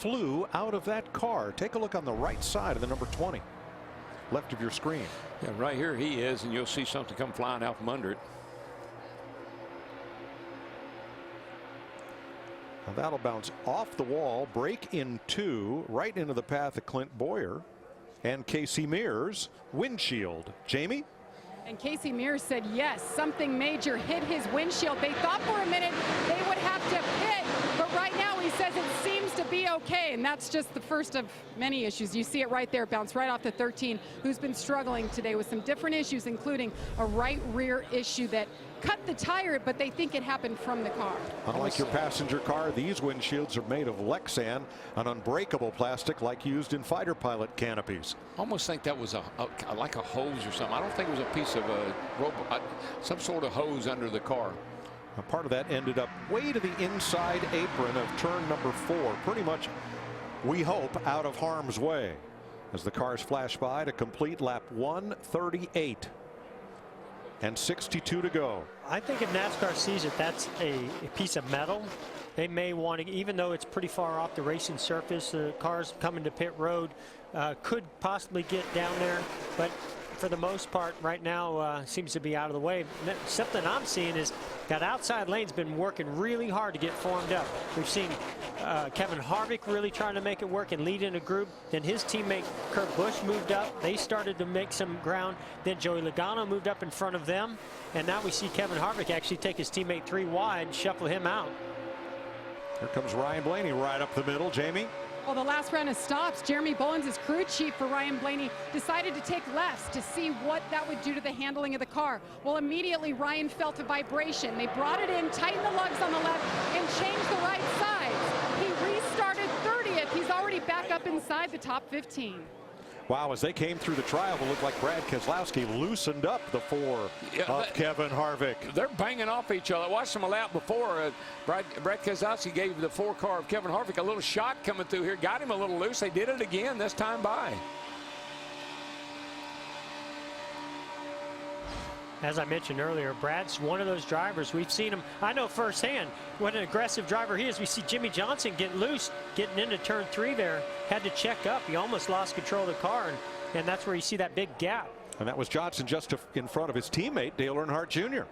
flew out of that car. Take a look on the right side of the number 20, left of your screen. Yeah, right here he is, and you'll see something come flying out from under it. Now that'll bounce off the wall, break in two, right into the path of Clint Boyer and Casey Mears' windshield. Jamie? And Casey Mears said yes, something major hit his windshield. They thought for a minute they would have to pit, but right now he says it seems to be okay, and that's just the first of many issues. You see it right there, bounce right off the 13, who's been struggling today with some different issues, including a right rear issue that cut the tire, but they think it happened from the car. Unlike your passenger car, these windshields are made of Lexan, an unbreakable plastic like used in fighter pilot canopies. Almost think that was like a hose or something. I don't think it was a piece of a rope, some sort of hose under the car. A part of that ended up way to the inside apron of turn number 4, pretty much, we hope, out of harm's way as the cars flash by to complete lap 138 and 62 to go. I think if NASCAR sees it, that's a piece of metal. They may want to, even though it's pretty far off the racing surface, the cars coming to pit road could possibly get down there, but for the most part right now seems to be out of the way. Something I'm seeing is that outside lane's been working really hard to get formed up. We've seen Kevin Harvick really trying to make it work and lead in a group. Then his teammate Kurt Busch moved up. They started to make some ground. Then Joey Logano moved up in front of them. And now we see Kevin Harvick actually take his teammate 3 wide, shuffle him out. Here comes Ryan Blaney right up the middle. Jamie? Well, the last round of stops, Jeremy Bowens' crew chief for Ryan Blaney decided to take lefts to see what that would do to the handling of the car. Well, immediately Ryan felt a vibration. They brought it in, tightened the lugs on the left, and changed the right sides. He restarted 30th. He's already back up inside the top 15. Wow, as they came through the trial, it looked like Brad Keselowski loosened up the 4 of Kevin Harvick. They're banging off each other. I watched them a lap before. Brad Keselowski gave the 4 car of Kevin Harvick a little shot coming through here, got him a little loose. They did it again this time by. As I mentioned earlier, Brad's one of those drivers. We've seen him, I know firsthand what an aggressive driver he is. We see Jimmy Johnson get loose, getting into turn 3 there, had to check up. He almost lost control of the car, and that's where you see that big gap. And that was Johnson just in front of his teammate, Dale Earnhardt Jr.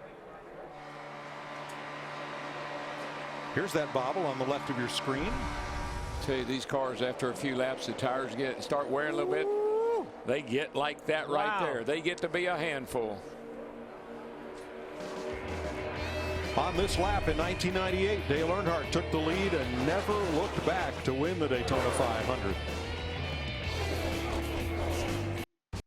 Here's that bobble on the left of your screen. I tell you, these cars, after a few laps, the tires start wearing a little bit. They get like that right there. They get to be a handful. On this lap in 1998, Dale Earnhardt took the lead and never looked back to win the Daytona 500.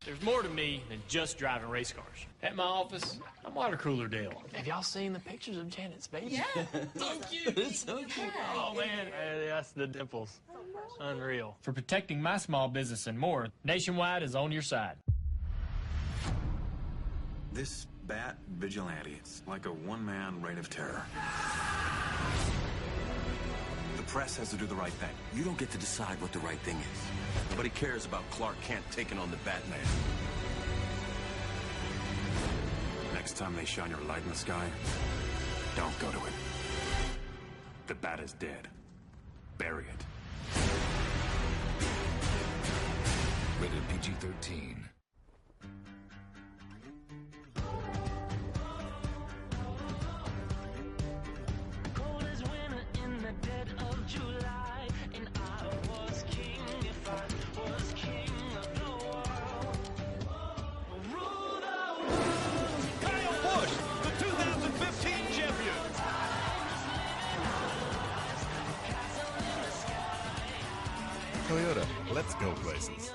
There's more to me than just driving race cars. At my office, I'm water cooler Dale. Have y'all seen the pictures of Janet's baby? Yeah. So cute. It's so cute. Oh, man. That's the dimples. Unreal. For protecting my small business and more, Nationwide is on your side. This bat vigilante, it's like a one-man reign of terror. The press has to do the right thing. You don't get to decide what the right thing is. Nobody cares about Clark Kent taking on the Batman. Next time they shine your light in the sky, don't go to it. The bat is dead. Bury it. Rated PG-13. Toyota, let's go places.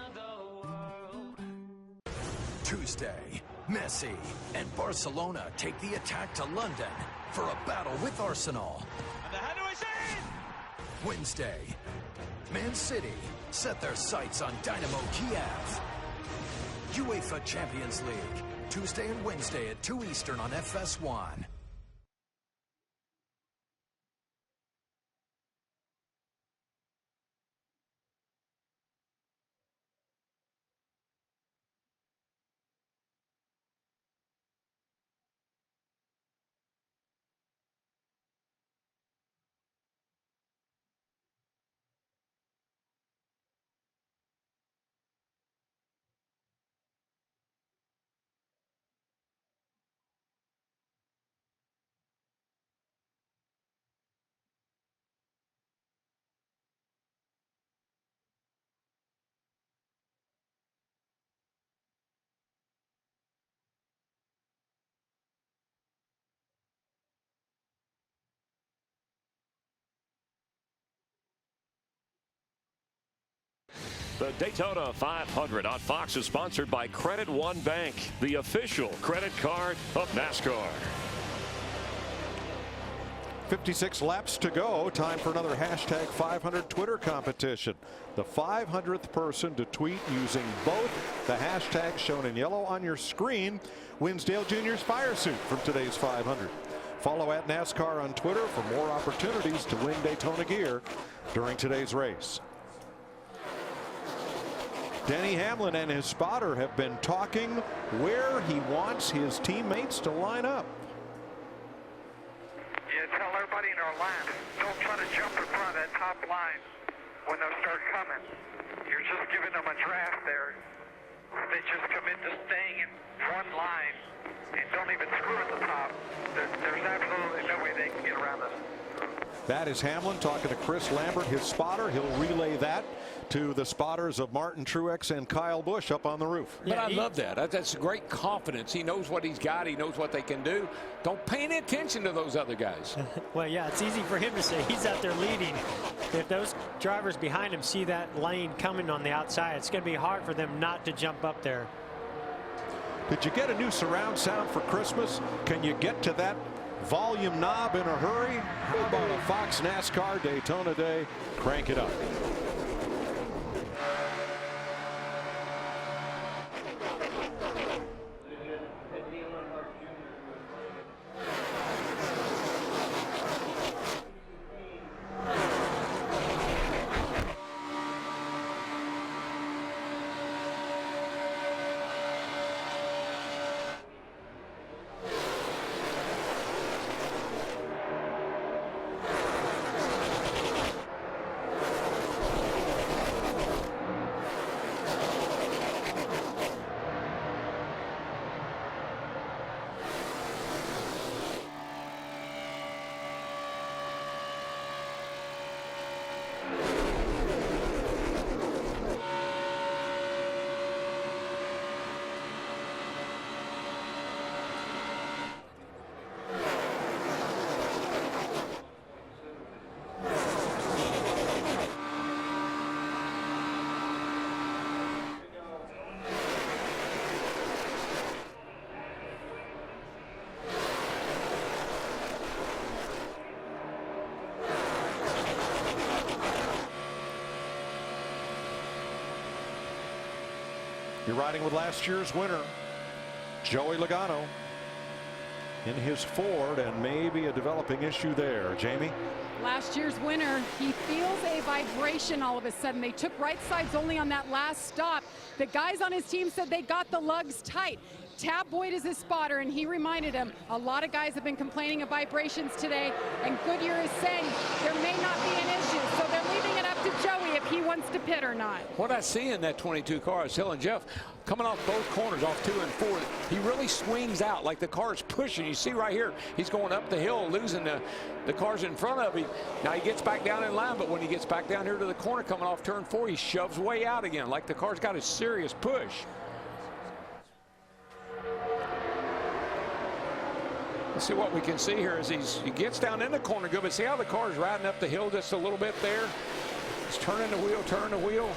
Tuesday, Messi and Barcelona take the attack to London for a battle with Arsenal. Wednesday, Man City set their sights on Dynamo Kiev. UEFA Champions League, Tuesday and Wednesday at 2 Eastern on FS1. The Daytona 500 on Fox is sponsored by Credit One Bank, the official credit card of NASCAR. 56 laps to go. Time for another hashtag 500 Twitter competition. The 500th person to tweet using both the hashtags shown in yellow on your screen wins Dale Jr.'s fire suit from today's 500. Follow at NASCAR on Twitter for more opportunities to win Daytona gear during today's race. Denny Hamlin and his spotter have been talking where he wants his teammates to line up. Yeah, tell everybody in our line, don't try to jump in front of that top line when they'll start coming. You're just giving them a draft there. They just commit to staying in one line and don't even screw at the top. There's absolutely no way they can get around us. That is Hamlin talking to Chris Lambert, his spotter. He'll relay that to the spotters of Martin Truex and Kyle Busch up on the roof. But I love that. That's great confidence. He knows what he's got. He knows what they can do. Don't pay any attention to those other guys. Well, yeah, it's easy for him to say he's out there leading. If those drivers behind him see that lane coming on the outside, it's going to be hard for them not to jump up there. Did you get a new surround sound for Christmas? Can you get to that volume knob in a hurry? How about a Fox NASCAR Daytona Day? Crank it up. You're riding with last year's winner, Joey Logano, in his Ford, and maybe a developing issue there. Jamie? Last year's winner, he feels a vibration all of a sudden. They took right sides only on that last stop. The guys on his team said they got the lugs tight. Tab Boyd is his spotter, and he reminded him a lot of guys have been complaining of vibrations today, and Goodyear is saying there may not be an issue, so they're leaving it up to Joey if he wants to pit or not. What I see in that 22 car, I was telling Jeff, coming off both corners, off 2 and 4, he really swings out like the car's pushing. You see right here, he's going up the hill, losing the cars in front of him. Now he gets back down in line, but when he gets back down here to the corner coming off turn 4, he shoves way out again, like the car's got a serious push. Let's see what we can see here as he gets down in the corner good, but see how the car's riding up the hill just a little bit there. He's turning the wheel, turning the wheel.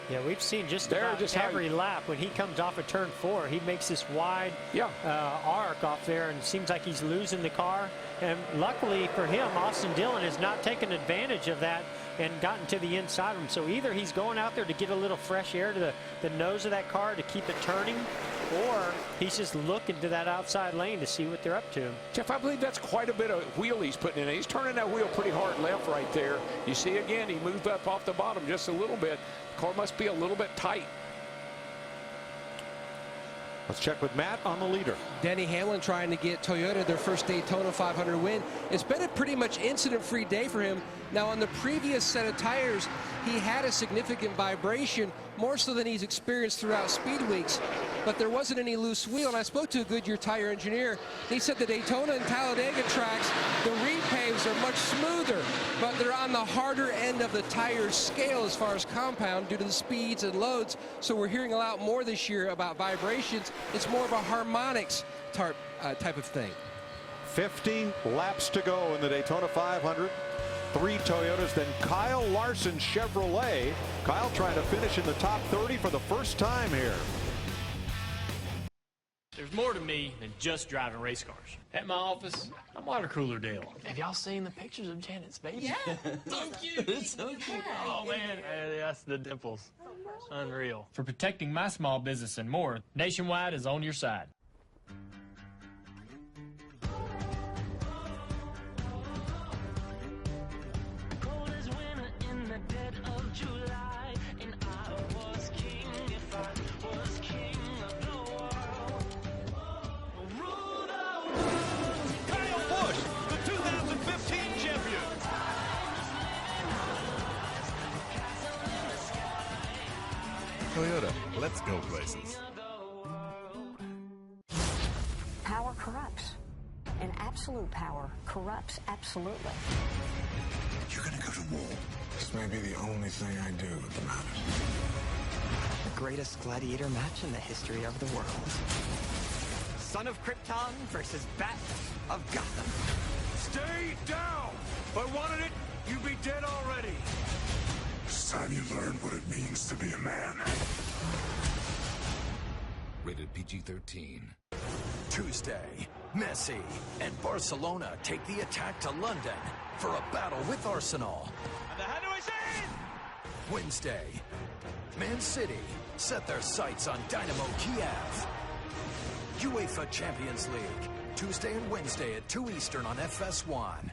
Yeah, we've seen just about every lap when he comes off of turn 4, he makes this wide arc off there, and it seems like he's losing the car. And luckily for him, Austin Dillon has not taken advantage of that and gotten to the inside of him. So either he's going out there to get a little fresh air to the nose of that car to keep it turning, or he's just looking to that outside lane to see what they're up to. Jeff, I believe that's quite a bit of wheel he's putting in. He's turning that wheel pretty hard left right there. You see again, he moved up off the bottom just a little bit. The car must be a little bit tight. Let's check with Matt on the leader. Denny Hamlin trying to get Toyota their first Daytona 500 win. It's been a pretty much incident-free day for him. Now, on the previous set of tires, he had a significant vibration, more so than he's experienced throughout speed weeks. But there wasn't any loose wheel, and I spoke to a Goodyear tire engineer. He said the Daytona and Talladega tracks, the repaves are much smoother, but they're on the harder end of the tire scale as far as compound due to the speeds and loads. So we're hearing a lot more this year about vibrations. It's more of a harmonics type of thing. 50 laps to go in the Daytona 500. 3 Toyotas, then Kyle Larson Chevrolet. Kyle trying to finish in the top 30 for the first time here. There's more to me than just driving race cars. At my office, I'm water cooler Dale. Have y'all seen the pictures of Janet's baby? Yeah. So cute. It's so cute. Oh, man. That's the dimples. Unreal. For protecting my small business and more, Nationwide is on your side. Toyota, let's go places. Power corrupts. And absolute power corrupts absolutely. You're gonna go to war. This may be the only thing I do that matters. The greatest gladiator match in the history of the world. Son of Krypton versus Bat of Gotham. Stay down! If I wanted it, you'd be dead already. It's time you learn what it means to be a man. Rated PG-13. Tuesday, Messi and Barcelona take the attack to London for a battle with Arsenal. And the header is in! Wednesday, Man City set their sights on Dynamo Kiev. UEFA Champions League, Tuesday and Wednesday at 2 Eastern on FS1.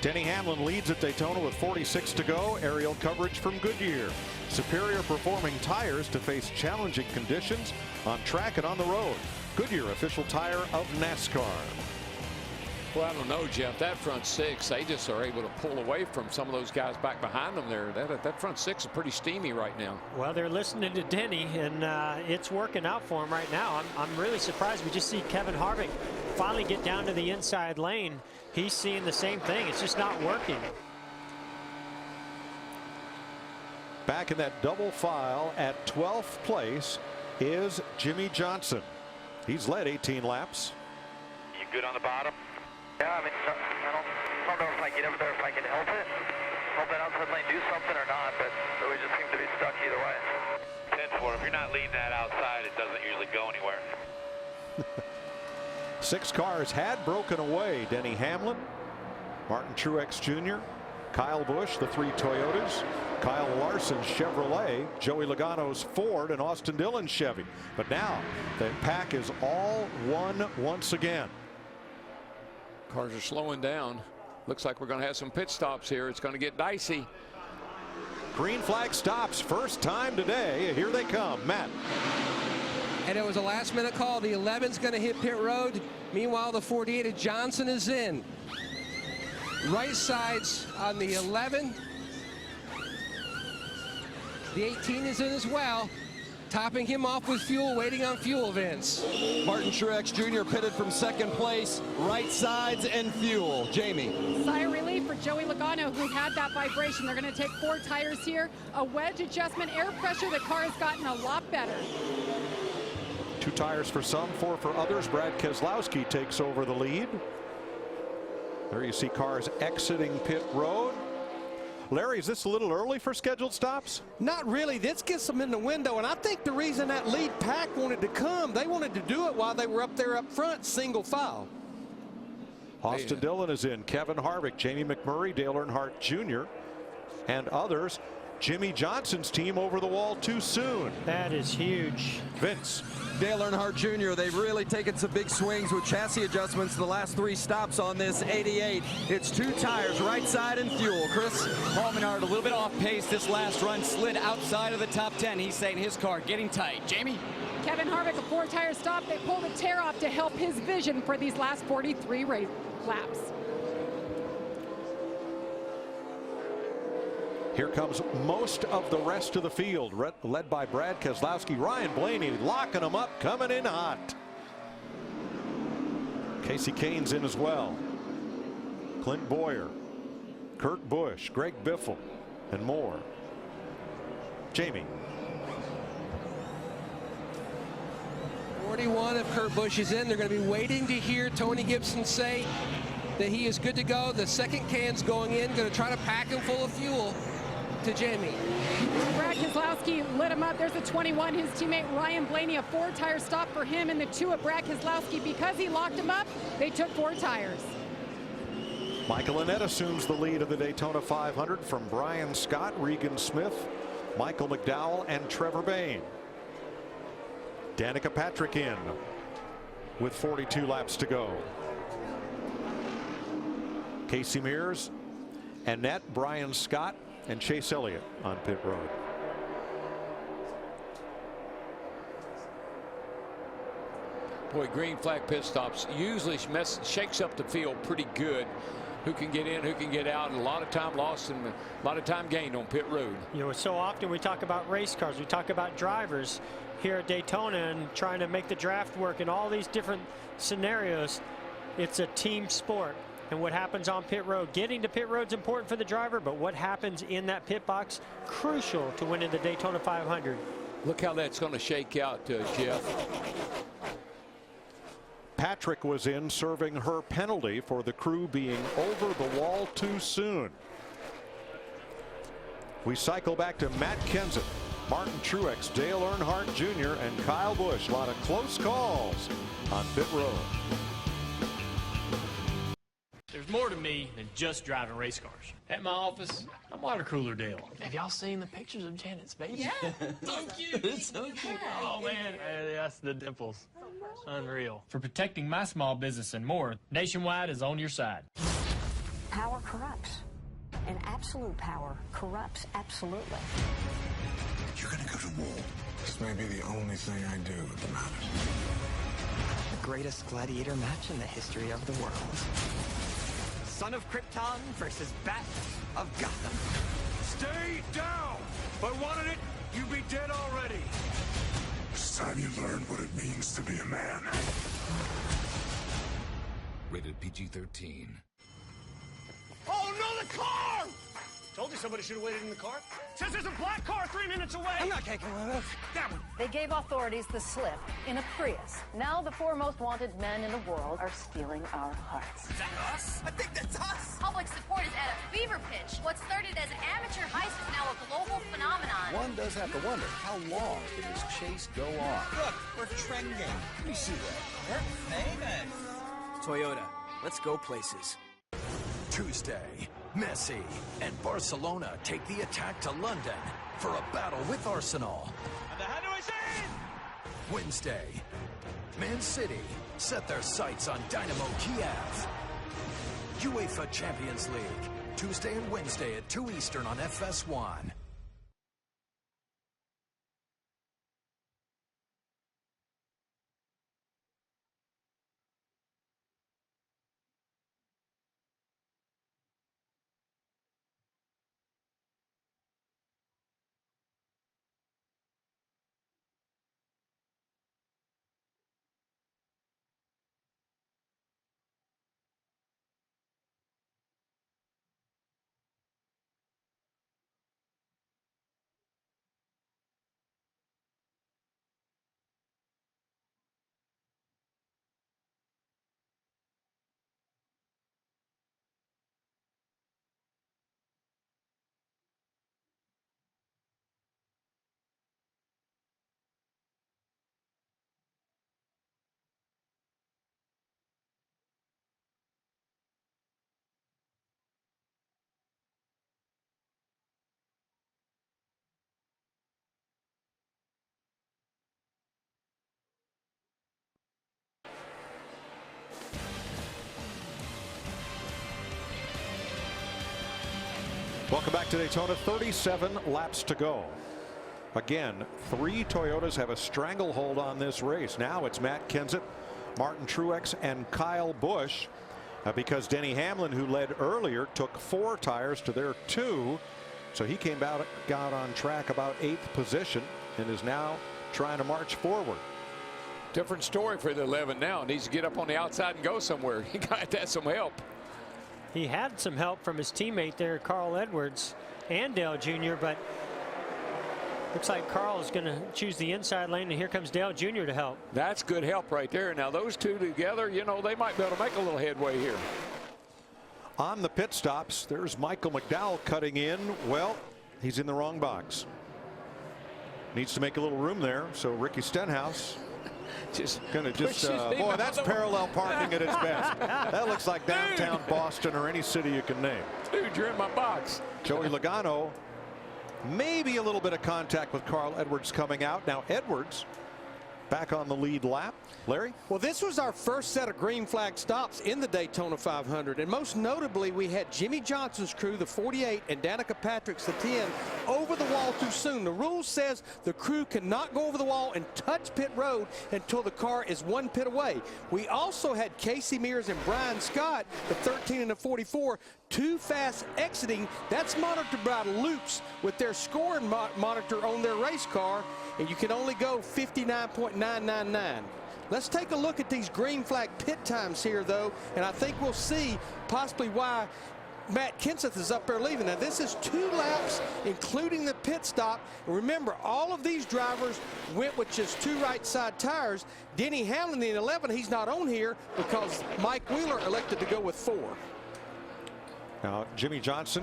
Denny Hamlin leads at Daytona with 46 to go. Aerial coverage from Goodyear. Superior performing tires to face challenging conditions on track and on the road. Goodyear, official tire of NASCAR. Well, I don't know, Jeff. That front six, they just are able to pull away from some of those guys back behind them there. That front six is pretty steamy right now. Well, they're listening to Denny, and it's working out for him right now. I'm really surprised. We just see Kevin Harvick finally get down to the inside lane. He's seeing the same thing. It's just not working. Back in that double file at 12th place is Jimmy Johnson. He's led 18 laps. You good on the bottom? Yeah, I mean, I don't know if I get over there if I can help it. Hope that outside lane do something or not, but we just seem to be stuck either way. 10-4, if you're not leading that outside, it doesn't usually go anywhere. 6 cars had broken away. Denny Hamlin, Martin Truex Jr., Kyle Busch, the 3 Toyotas, Kyle Larson Chevrolet, Joey Logano's Ford, and Austin Dillon's Chevy. But now the pack is all one once again. Cars are slowing down. Looks like we're going to have some pit stops here. It's going to get dicey. Green flag stops. First time today. Here they come. Matt. And it was a last-minute call. The 11's going to hit pit road. Meanwhile, the 48 of Johnson is in. Right sides on the 11. The 18 is in as well. Topping him off with fuel, waiting on fuel, Vince. Martin Truex Jr. pitted from second place, right sides and fuel. Jamie. Sigh of relief for Joey Logano, who had that vibration. They're going to take 4 tires here. A wedge adjustment, air pressure. The car has gotten a lot better. 2 tires for some, 4 for others. Brad Keselowski takes over the lead. There you see cars exiting pit road. Larry, is this a little early for scheduled stops? Not really. This gets them in the window, and I think the reason that lead pack wanted to come, they wanted to do it while they were up there up front, single file. Austin Dillon is in. Kevin Harvick, Jamie McMurray, Dale Earnhardt Jr., and others. Jimmy Johnson's team over the wall too soon. That is huge. Vince. Dale Earnhardt Jr., they've really taken some big swings with chassis adjustments the last 3 stops on this 88. It's 2 tires, right side and fuel. Chris? Paul Menard a little bit off pace this last run, slid outside of the top 10. He's saying his car getting tight. Jamie? Kevin Harvick, a 4-tire stop. They pulled a tear off to help his vision for these last 43 race laps. Here comes most of the rest of the field, led by Brad Keselowski. Ryan Blaney locking them up, coming in hot. Casey Kane's in as well. Clint Boyer, Kurt Busch, Greg Biffle, and more. Jamie. 41 if Kurt Busch is in. They're going to be waiting to hear Tony Gibson say that he is good to go. The second can's going in, going to try to pack him full of fuel to Jamie. Brad Keselowski lit him up. There's a 21, his teammate Ryan Blaney, a 4-tire stop for him, and the 2 of Brad Keselowski. Because he locked him up, they took 4 tires. Michael Annett assumes the lead of the Daytona 500 from Brian Scott, Regan Smith, Michael McDowell, and Trevor Bayne. Danica Patrick in with 42 laps to go. Casey Mears, Annett, Brian Scott, and Chase Elliott on pit road. Boy, green flag pit stops usually shakes up the field pretty good. Who can get in, who can get out, and a lot of time lost and a lot of time gained on pit road. You know, so often we talk about race cars, we talk about drivers here at Daytona and trying to make the draft work in all these different scenarios. It's a team sport. And what happens on pit road, getting to pit road is important for the driver, but what happens in that pit box, crucial to winning the Daytona 500. Look how that's going to shake out, Jeff. Patrick was in, serving her penalty for the crew being over the wall too soon. We cycle back to Matt Kenseth, Martin Truex, Dale Earnhardt Jr., and Kyle Busch. A lot of close calls on pit road. There's more to me than just driving race cars. At my office, I'm water cooler Dale. Have y'all seen the pictures of Janet's baby? Yeah. So cute. It's so cute. Oh, man. That's the dimples. Unreal. For protecting my small business and more, Nationwide is on your side. Power corrupts. And absolute power corrupts absolutely. You're gonna go to war. This may be the only thing I do that matters. The greatest gladiator match in the history of the world. Son of Krypton versus Bat of Gotham. Stay down! If I wanted it, you'd be dead already. It's time you learned what it means to be a man. Rated PG-13. Oh, no, the car! Told you somebody should have waited in the car. Says there's a black car 3 minutes away. I'm not taking one of those. That one. They gave authorities the slip in a Prius. Now the 4 most wanted men in the world are stealing our hearts. Is that us? I think that's us. Public support is at a fever pitch. What started as an amateur heist is now a global phenomenon. One does have to wonder, how long can this chase go on? Look, we're trending. We see that. We're famous. Toyota, let's go places. Tuesday, Messi and Barcelona take the attack to London for a battle with Arsenal. And how do I say it? Wednesday, Man City set their sights on Dynamo Kiev. UEFA Champions League, Tuesday and Wednesday at 2 Eastern on FS1. Welcome back to Daytona. 37 laps to go. Again, 3 Toyotas have a stranglehold on this race. Now it's Matt Kenseth, Martin Truex, and Kyle Busch, because Denny Hamlin, who led earlier, took 4 tires to their 2. So he got on track about 8th position and is now trying to march forward. Different story for the 11 now. Needs to get up on the outside and go somewhere. He got that some help. He had some help from his teammate there, Carl Edwards, and Dale Jr., but looks like Carl is going to choose the inside lane, and here comes Dale Jr. to help. That's good help right there. Now those two together, you know, they might be able to make a little headway here. On the pit stops, there's Michael McDowell cutting in. Well, he's in the wrong box. Needs to make a little room there, so Ricky Stenhouse boy, that's parallel parking at its best. That looks like downtown Boston or any city you can name. Dude, you're in my box. Joey Logano, maybe a little bit of contact with Carl Edwards coming out. Now Edwards back on the lead lap. Larry? Well, this was our first set of green flag stops in the Daytona 500, and most notably we had Jimmy Johnson's crew, the 48, and Danica Patrick's, the 10, over the wall too soon. The rule says the crew cannot go over the wall and touch pit road until the car is 1 pit away. We also had Casey Mears and Brian Scott, the 13 and the 44, too fast exiting. That's monitored by loops with their scoring monitor on their race car, and you can only go 59.999. Let's take a look at these green flag pit times here, though, and I think we'll see possibly why Matt Kenseth is up there leaving. Now, this is 2 laps, including the pit stop. And remember, all of these drivers went with just 2 right side tires. Denny Hamlin in 11, he's not on here because Mike Wheeler elected to go with 4. Now, Jimmy Johnson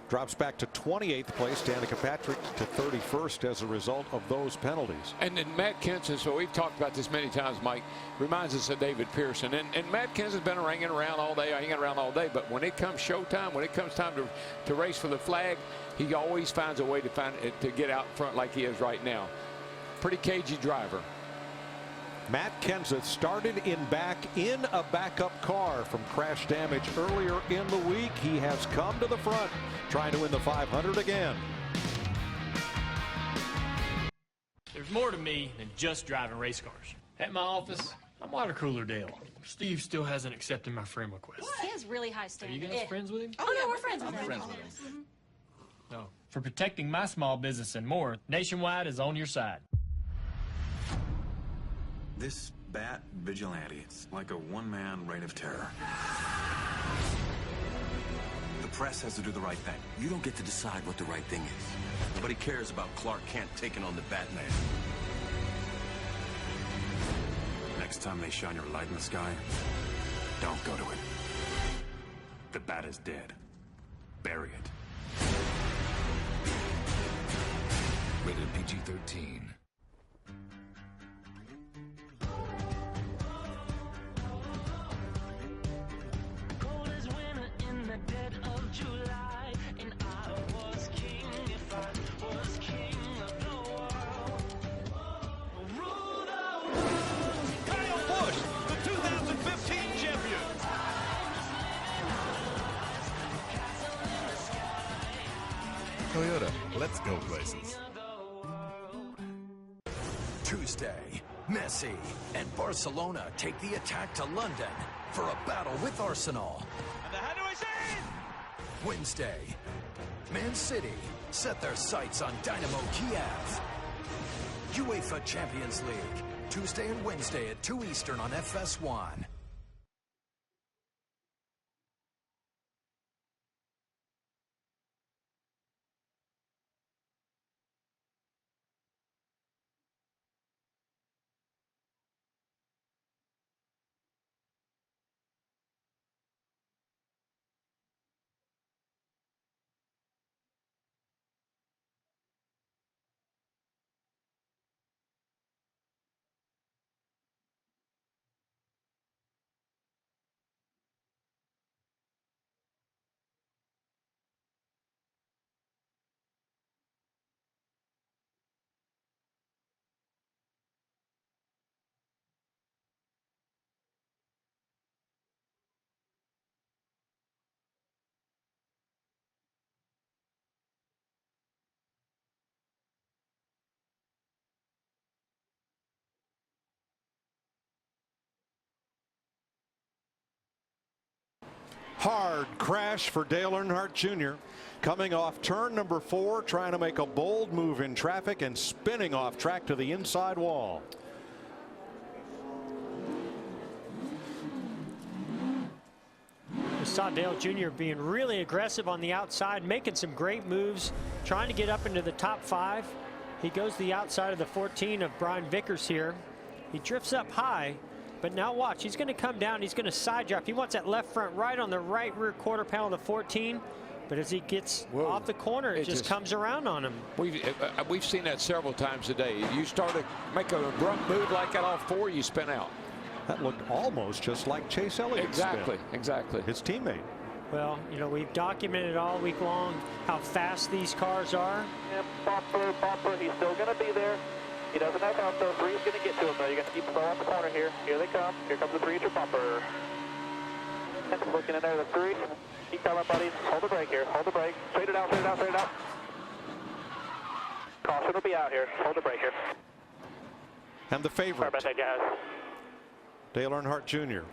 drops back to 28th place. Danica Patrick to 31st as a result of those penalties. And then Matt Kenseth, so we've talked about this many times, Mike, reminds us of David Pearson. And Matt Kenseth's been hanging around all day, but when it comes showtime, when it comes time to race for the flag, he always finds a way to get out front like he is right now. Pretty cagey driver. Matt Kenseth started in a backup car from crash damage earlier in the week. He has come to the front, trying to win the 500 again. There's more to me than just driving race cars. At my office, I'm water cooler Dale. Steve still hasn't accepted my friend request. He has really high Are standards. you guys friends with him? Oh, yeah, we're friends with him. No. For protecting my small business and more, Nationwide is on your side. This bat vigilante, it's like a one-man reign of terror. The press has to do the right thing. You don't get to decide what the right thing is. Nobody cares about Clark Kent taking on the Batman. Next time they shine your light in the sky, don't go to it. The bat is dead. Bury it. Rated PG-13. Toyota, let's go places. Tuesday, Messi and Barcelona take the attack to London for a battle with Arsenal. And the header is in! Wednesday, Man City set their sights on Dynamo Kiev. UEFA Champions League, Tuesday and Wednesday at 2 Eastern on FS1. hard crash for Dale Earnhardt Jr. coming off turn number 4, trying to make a bold move in traffic and spinning off track to the inside wall. We saw Dale Jr. being really aggressive on the outside, making some great moves, trying to get up into the top 5. He goes to the outside of the 14 of Brian Vickers here. He drifts up high, but now watch, he's going to come down, he's going to side draft. He wants that left front right on the right rear quarter panel of the 14. But as he gets off the corner, it just comes around on him. We've seen that several times today. You start to make an abrupt move like that off 4, you spin out. That looked almost just like Chase Elliott's spin. Exactly. His teammate. Well, you know, we've documented all week long how fast these cars are. Yeah, bumper, he's still going to be there. He doesn't have help though. 3 is going to get to him though. You're going to keep slow on the corner here. Here they come. Here comes the 3 at your bumper. Looking in there, the 3. Keep coming, buddies. Hold the brake here. Hold the brake. Straight it out, straight it out, straight it out. Caution will be out here. Hold the brake here. And the favorite, Sorry about that, guys. Dale Earnhardt Jr.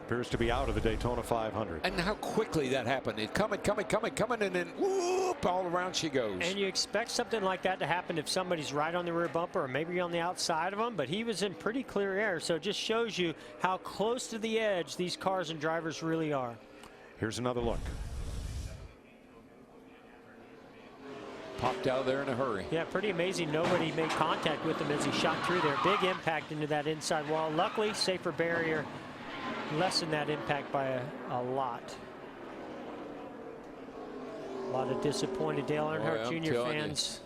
appears to be out of the Daytona 500. And how quickly that happened. It coming, and then whoop, all around she goes. And you expect something like that to happen if somebody's right on the rear bumper or maybe on the outside of them, but he was in pretty clear air, so it just shows you how close to the edge these cars and drivers really are. Here's another look. Popped out of there in a hurry. Yeah, pretty amazing. Nobody made contact with him as he shot through there. Big impact into that inside wall. Luckily, safer barrier lessened that impact by a lot. A lot of disappointed Dale Earnhardt Jr. fans.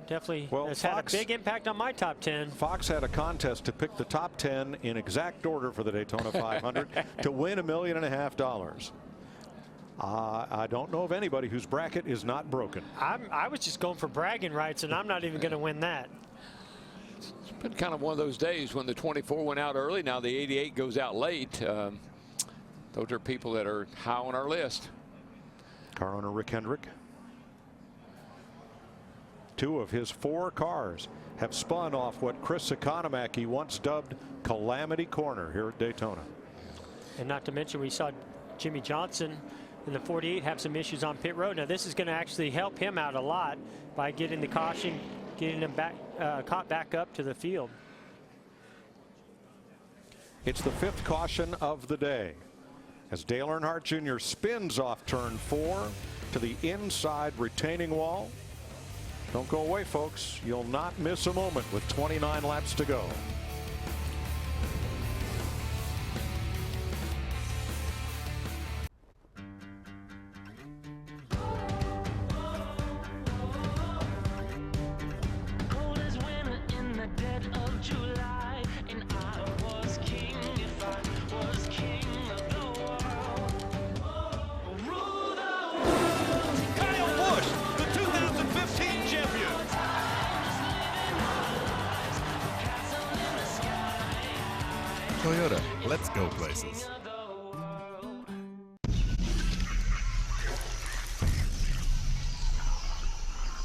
Definitely has had a big impact on my top 10. Fox had a contest to pick the top 10 in exact order for the Daytona 500 to win $1.5 million. I don't know of anybody whose bracket is not broken. I was just going for bragging rights, and I'm not even going to win that. It's been kind of one of those days when the 24 went out early. Now the 88 goes out late. Those are people that are high on our list. Car owner Rick Hendrick. 2 of his 4 cars have spun off what Chris Economaki once dubbed Calamity Corner here at Daytona. And not to mention, we saw Jimmy Johnson in the 48 have some issues on pit road. Now this is going to actually help him out a lot by getting the caution, getting him back, caught back up to the field. It's the 5th caution of the day as Dale Earnhardt Jr. spins off turn 4 to the inside retaining wall. Don't go away, folks. You'll not miss a moment with 29 laps to go. Toyota, let's go places.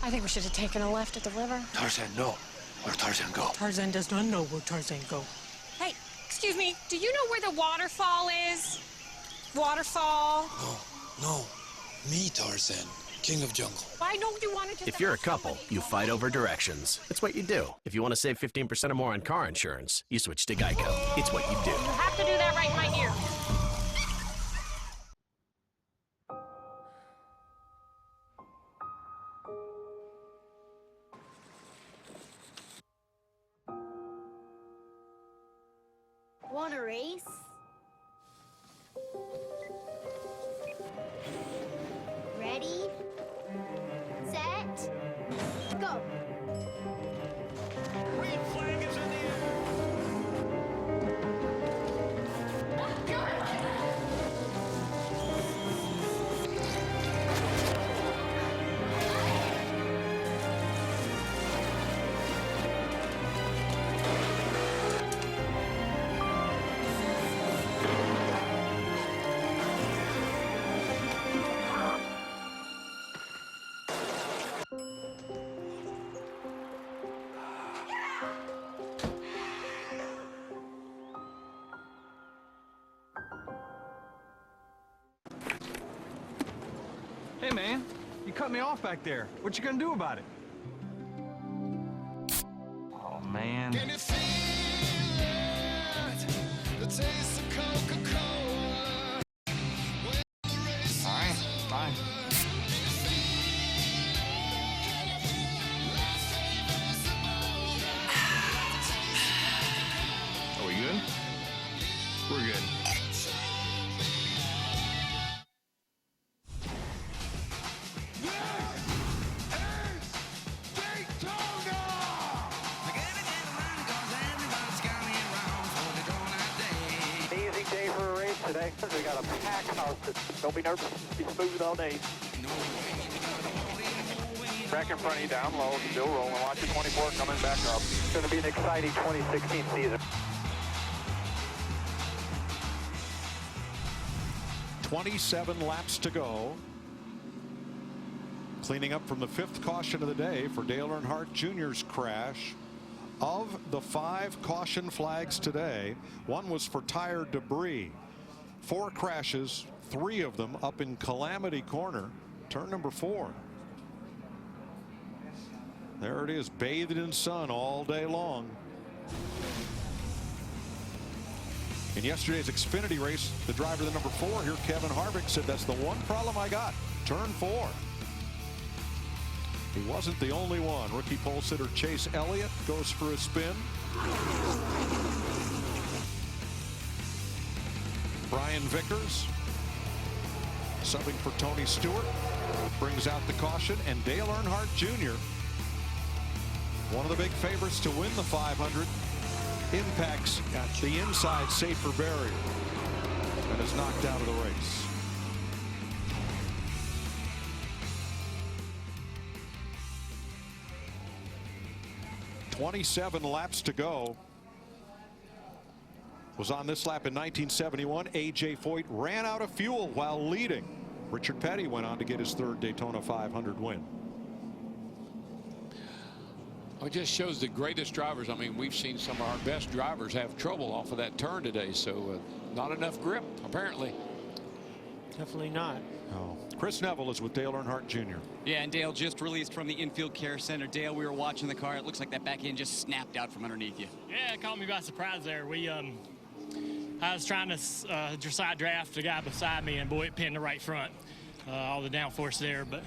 I think we should have taken a left at the river. Tarzan, no. Where Tarzan go? Tarzan does not know where Tarzan go. Hey, excuse me, do you know where the waterfall is? Waterfall? No. Me, Tarzan. King of jungle. I know you wanted to. If you're a couple, you fight over directions. It's what you do. If you want to save 15% or more on car insurance, you switch to Geico. It's what you do. You have to do that right in my ear. Want a race? Ready? Set? Go! Green flag is in the air. Hey, man, you cut me off back there. What you gonna do about it? Oh, man. Can you feel it? The taste of Coca-Cola. All right, fine. Are we good? We're good. Easy day for a race today. We got a packed house. Don't be nervous. Be smooth all day. Back in front of you, down low, still rolling. Watch the 24 coming back up. It's going to be an exciting 2016 season. 27 laps to go. Cleaning up from the 5th caution of the day for Dale Earnhardt Jr.'s crash. Of the 5 caution flags today, 1 was for tire debris. 4 crashes, 3 of them up in Calamity Corner, turn number 4. There it is, bathed in sun all day long. In yesterday's Xfinity race, the driver, the number 4 here, Kevin Harvick, said that's the one problem I got, turn 4. He wasn't the only one. Rookie pole sitter Chase Elliott goes for a spin. Brian Vickers subbing for Tony Stewart brings out the caution, and Dale Earnhardt Jr., one of the big favorites to win the 500, impacts the inside safer barrier and is knocked out of the race. .27 laps to go. Was on this lap in 1971. A.J. Foyt ran out of fuel while leading. Richard Petty went on to get his 3rd Daytona 500 win. It just shows the greatest drivers. I mean, we've seen some of our best drivers have trouble off of that turn today. So not enough grip, apparently. Definitely not. Oh. Chris Neville is with Dale Earnhardt Jr. Yeah, and Dale just released from the infield care center. Dale, we were watching the car. It looks like that back end just snapped out from underneath you. Yeah, it caught me by surprise there. I was trying to side draft the guy beside me, and boy, it pinned the right front. All the downforce there, but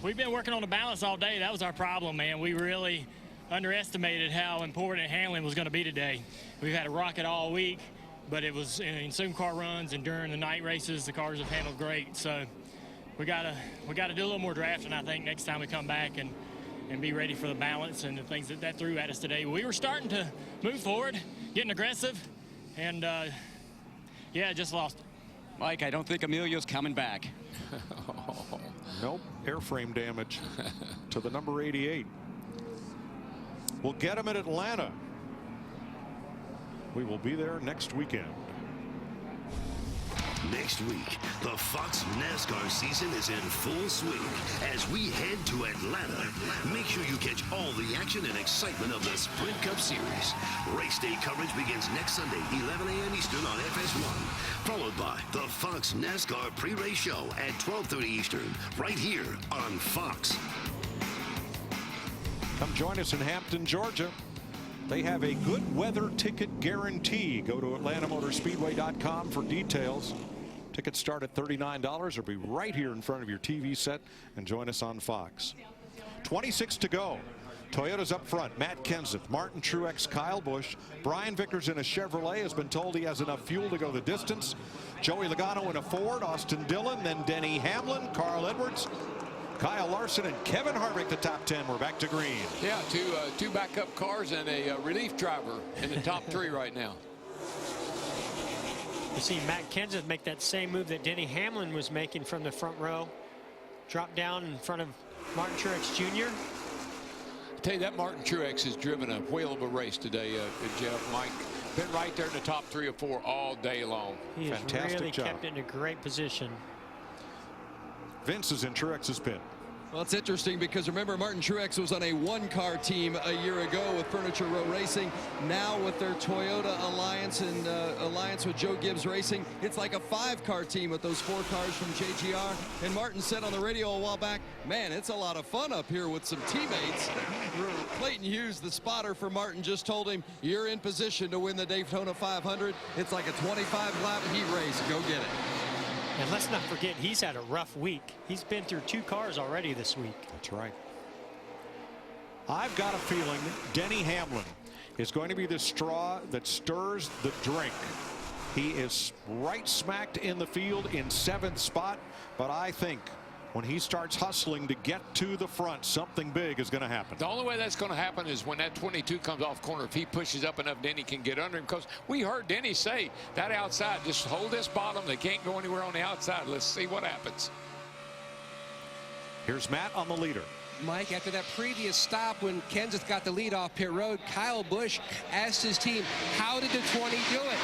we've been working on the balance all day. That was our problem, man. We really underestimated how important handling was going to be today. We've had a rocket all week, but it was in soon car runs and during the night races, the cars have handled great. So we gotta do a little more drafting, I think, next time we come back and be ready for the balance and the things that threw at us today. We were starting to move forward, getting aggressive, and yeah, just lost it. Mike, I don't think Emilio's coming back. Nope, airframe damage to the number 88. We'll get him at Atlanta. We will be there next weekend. Next week, the Fox NASCAR season is in full swing as we head to Atlanta. Make sure you catch all the action and excitement of the Sprint Cup Series. Race day coverage begins next Sunday, 11 a.m. Eastern on FS1, followed by the Fox NASCAR pre-race show at 12:30 Eastern, right here on Fox. Come join us in Hampton, Georgia. They have a good weather ticket guarantee. Go to AtlantaMotorspeedway.com for details. Tickets start at $39 or be right here in front of your TV set and join us on Fox. 26 to go. Toyota's up front. Matt Kenseth, Martin Truex, Kyle Busch. Brian Vickers in a Chevrolet has been told he has enough fuel to go the distance. Joey Logano in a Ford. Austin Dillon, then Denny Hamlin, Carl Edwards, Kyle Larson, and Kevin Harvick, the top 10. We're back to green. Yeah, two backup cars and a relief driver in the top 3 right now. You see Matt Kenseth make that same move that Denny Hamlin was making from the front row. Drop down in front of Martin Truex Jr. I tell you, that Martin Truex has driven a whale of a race today, Jeff. Mike, been right there in the top 3 or 4 all day long. He has Fantastic really job. kept it in a great position. Vince is in Truex's pit. Well, it's interesting because remember Martin Truex was on a one-car team a year ago with Furniture Row Racing. Now with their Toyota alliance and alliance with Joe Gibbs Racing, it's like a 5-car team with those 4 cars from JGR. And Martin said on the radio a while back, man, it's a lot of fun up here with some teammates. Clayton Hughes, the spotter for Martin, just told him, you're in position to win the Daytona 500. It's like a 25-lap heat race. Go get it. And let's not forget, he's had a rough week. He's been through 2 cars already this week. That's right. I've got a feeling Denny Hamlin is going to be the straw that stirs the drink. He is right smacked in the field in 7th spot, but I think when he starts hustling to get to the front, something big is going to happen. The only way that's going to happen is when that 22 comes off corner. If he pushes up enough, Denny can get under him. Because we heard Denny say that outside, just hold this bottom. They can't go anywhere on the outside. Let's see what happens. Here's Matt on the leader. Mike, after that previous stop when Kenseth got the lead off pit road, Kyle Busch asked his team, how did the 20 do it?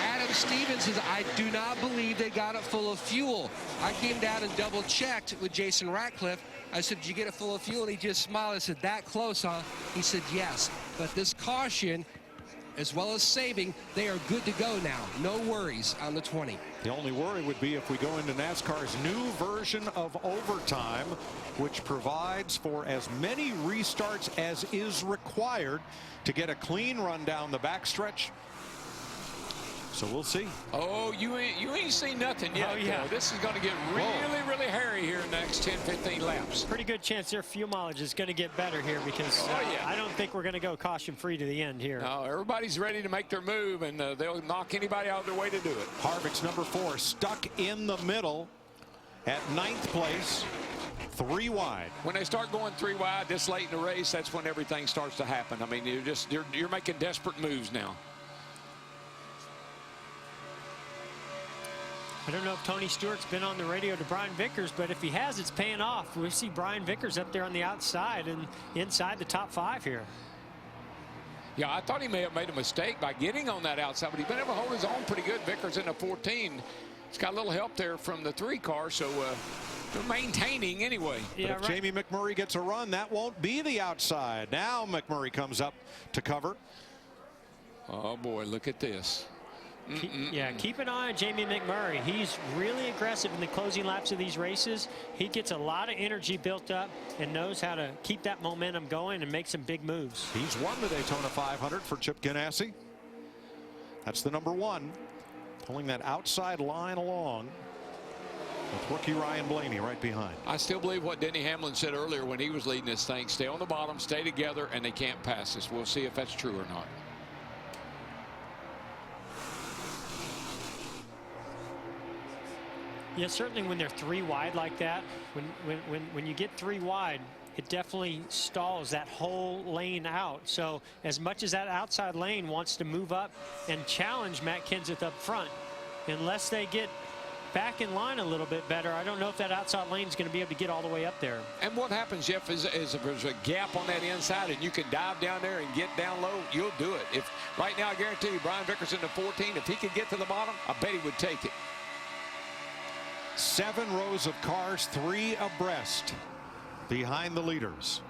Adam Stevens says, I do not believe they got it full of fuel. I came down and double checked with Jason Ratcliffe. I said, did you get it full of fuel? And he just smiled. I said, that close, huh? He said, yes. But this caution, as well as saving, they are good to go now. No worries on the 20. The only worry would be if we go into NASCAR's new version of overtime, which provides for as many restarts as is required to get a clean run down the backstretch. So we'll see. Oh, you ain't seen nothing yet. Oh, yeah. This is going to get really hairy here in the next 10-15 laps. Pretty good chance their fuel mileage is going to get better here because I don't think we're going to go caution free to the end here. No, everybody's ready to make their move, and they'll knock anybody out of their way to do it. Harvick's number 4 stuck in the middle at 9th place, 3 wide. When they start going 3 wide this late in the race, that's when everything starts to happen. I mean, you're making desperate moves now. I don't know if Tony Stewart's been on the radio to Brian Vickers, but if he has, it's paying off. We see Brian Vickers up there on the outside and inside the top 5 here. Yeah, I thought he may have made a mistake by getting on that outside, but he's been able to hold his own pretty good. Vickers in the 14. He's got a little help there from the 3 car, so they're maintaining anyway. Yeah, but if Jamie McMurray gets a run, that won't be the outside. Now McMurray comes up to cover. Oh, boy, look at this. Keep an eye on Jamie McMurray. He's really aggressive in the closing laps of these races. He gets a lot of energy built up and knows how to keep that momentum going and make some big moves. He's won the Daytona 500 for Chip Ganassi. That's the number 1. Pulling that outside line along with rookie Ryan Blaney right behind. I still believe what Denny Hamlin said earlier when he was leading this thing. Stay on the bottom, stay together, and they can't pass us. We'll see if that's true or not. Yeah, certainly when they're 3 wide like that, when you get 3 wide, it definitely stalls that whole lane out. So as much as that outside lane wants to move up and challenge Matt Kenseth up front, unless they get back in line a little bit better, I don't know if that outside lane is going to be able to get all the way up there. And what happens, Jeff, is if there's a gap on that inside and you can dive down there and get down low, you'll do it. If right now, I guarantee you, Brian Vickers in the 14, if he could get to the bottom, I bet he would take it. 7 rows of cars, 3 abreast behind the leaders.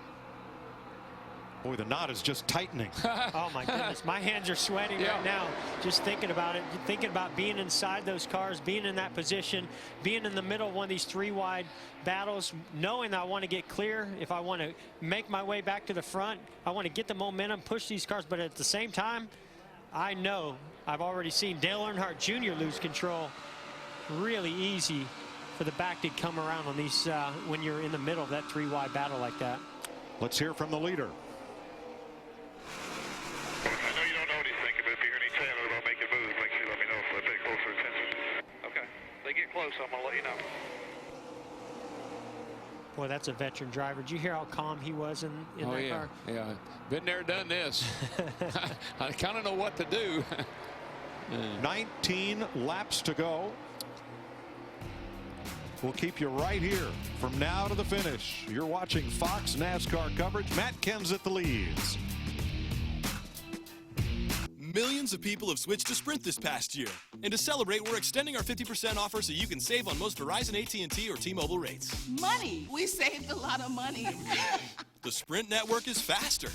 Boy, the knot is just tightening. Oh my goodness, my hands are sweating right now just thinking about it, thinking about being inside those cars, being in that position, being in the middle of one of these 3 wide battles, knowing that I want to get clear. If I want to make my way back to the front, I want to get the momentum, push these cars, but at the same time, I know I've already seen Dale Earnhardt Jr. lose control. Really easy for the back to come around on these when you're in the middle of that 3 wide battle like that. Let's hear from the leader. I know you don't know what he's thinking, but if you hear any chatter about making moves, make sure you let me know so I pay closer attention. Okay. If they get close, I'm going to let you know. Boy, that's a veteran driver. Did you hear how calm he was in that car? Yeah, been there, done this. I kind of know what to do. 19 laps to go. We'll keep you right here from now to the finish. You're watching Fox NASCAR coverage. Matt Kenseth leads. Millions of people have switched to Sprint this past year. And to celebrate, we're extending our 50% offer so you can save on most Verizon, AT&T, or T-Mobile rates. Money! We saved a lot of money. The Sprint network is faster.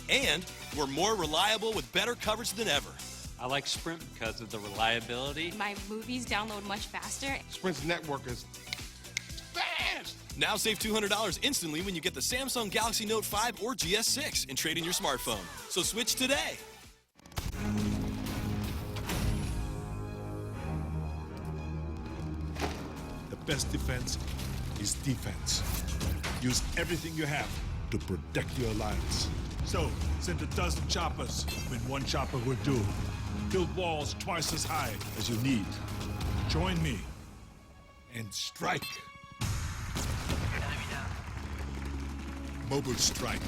And we're more reliable with better coverage than ever. I like Sprint because of the reliability. My movies download much faster. Sprint's network is fast! Now save $200 instantly when you get the Samsung Galaxy Note 5 or GS6 and trade in your smartphone. So switch today. The best defense is defense. Use everything you have to protect your alliance. So, send a dozen choppers when one chopper will do. Build walls twice as high as you need. Join me and strike. Mobile Strike.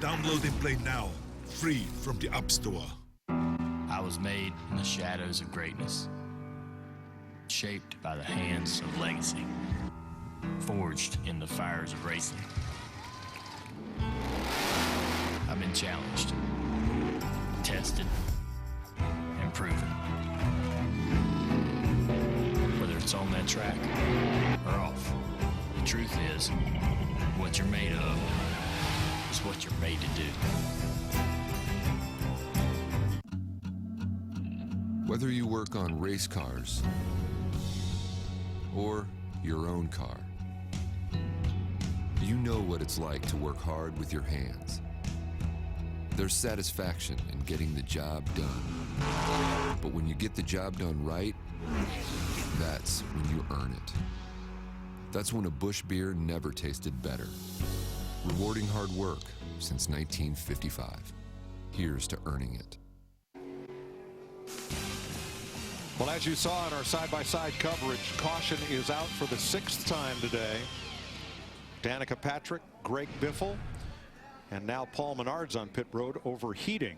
Download and play now, free from the App Store. I was made in the shadows of greatness, shaped by the hands of legacy, forged in the fires of racing. I've been challenged, tested, and proven. Whether it's on that track or off, the truth is, what you're made of is what you're made to do. Whether you work on race cars or your own car, you know what it's like to work hard with your hands. There's satisfaction in getting the job done. But when you get the job done right, that's when you earn it. That's when a Busch beer never tasted better. Rewarding hard work since 1955. Here's to earning it. Well, as you saw in our side-by-side coverage, caution is out for the 6th time today. Danica Patrick, Greg Biffle, and now Paul Menard's on pit road overheating.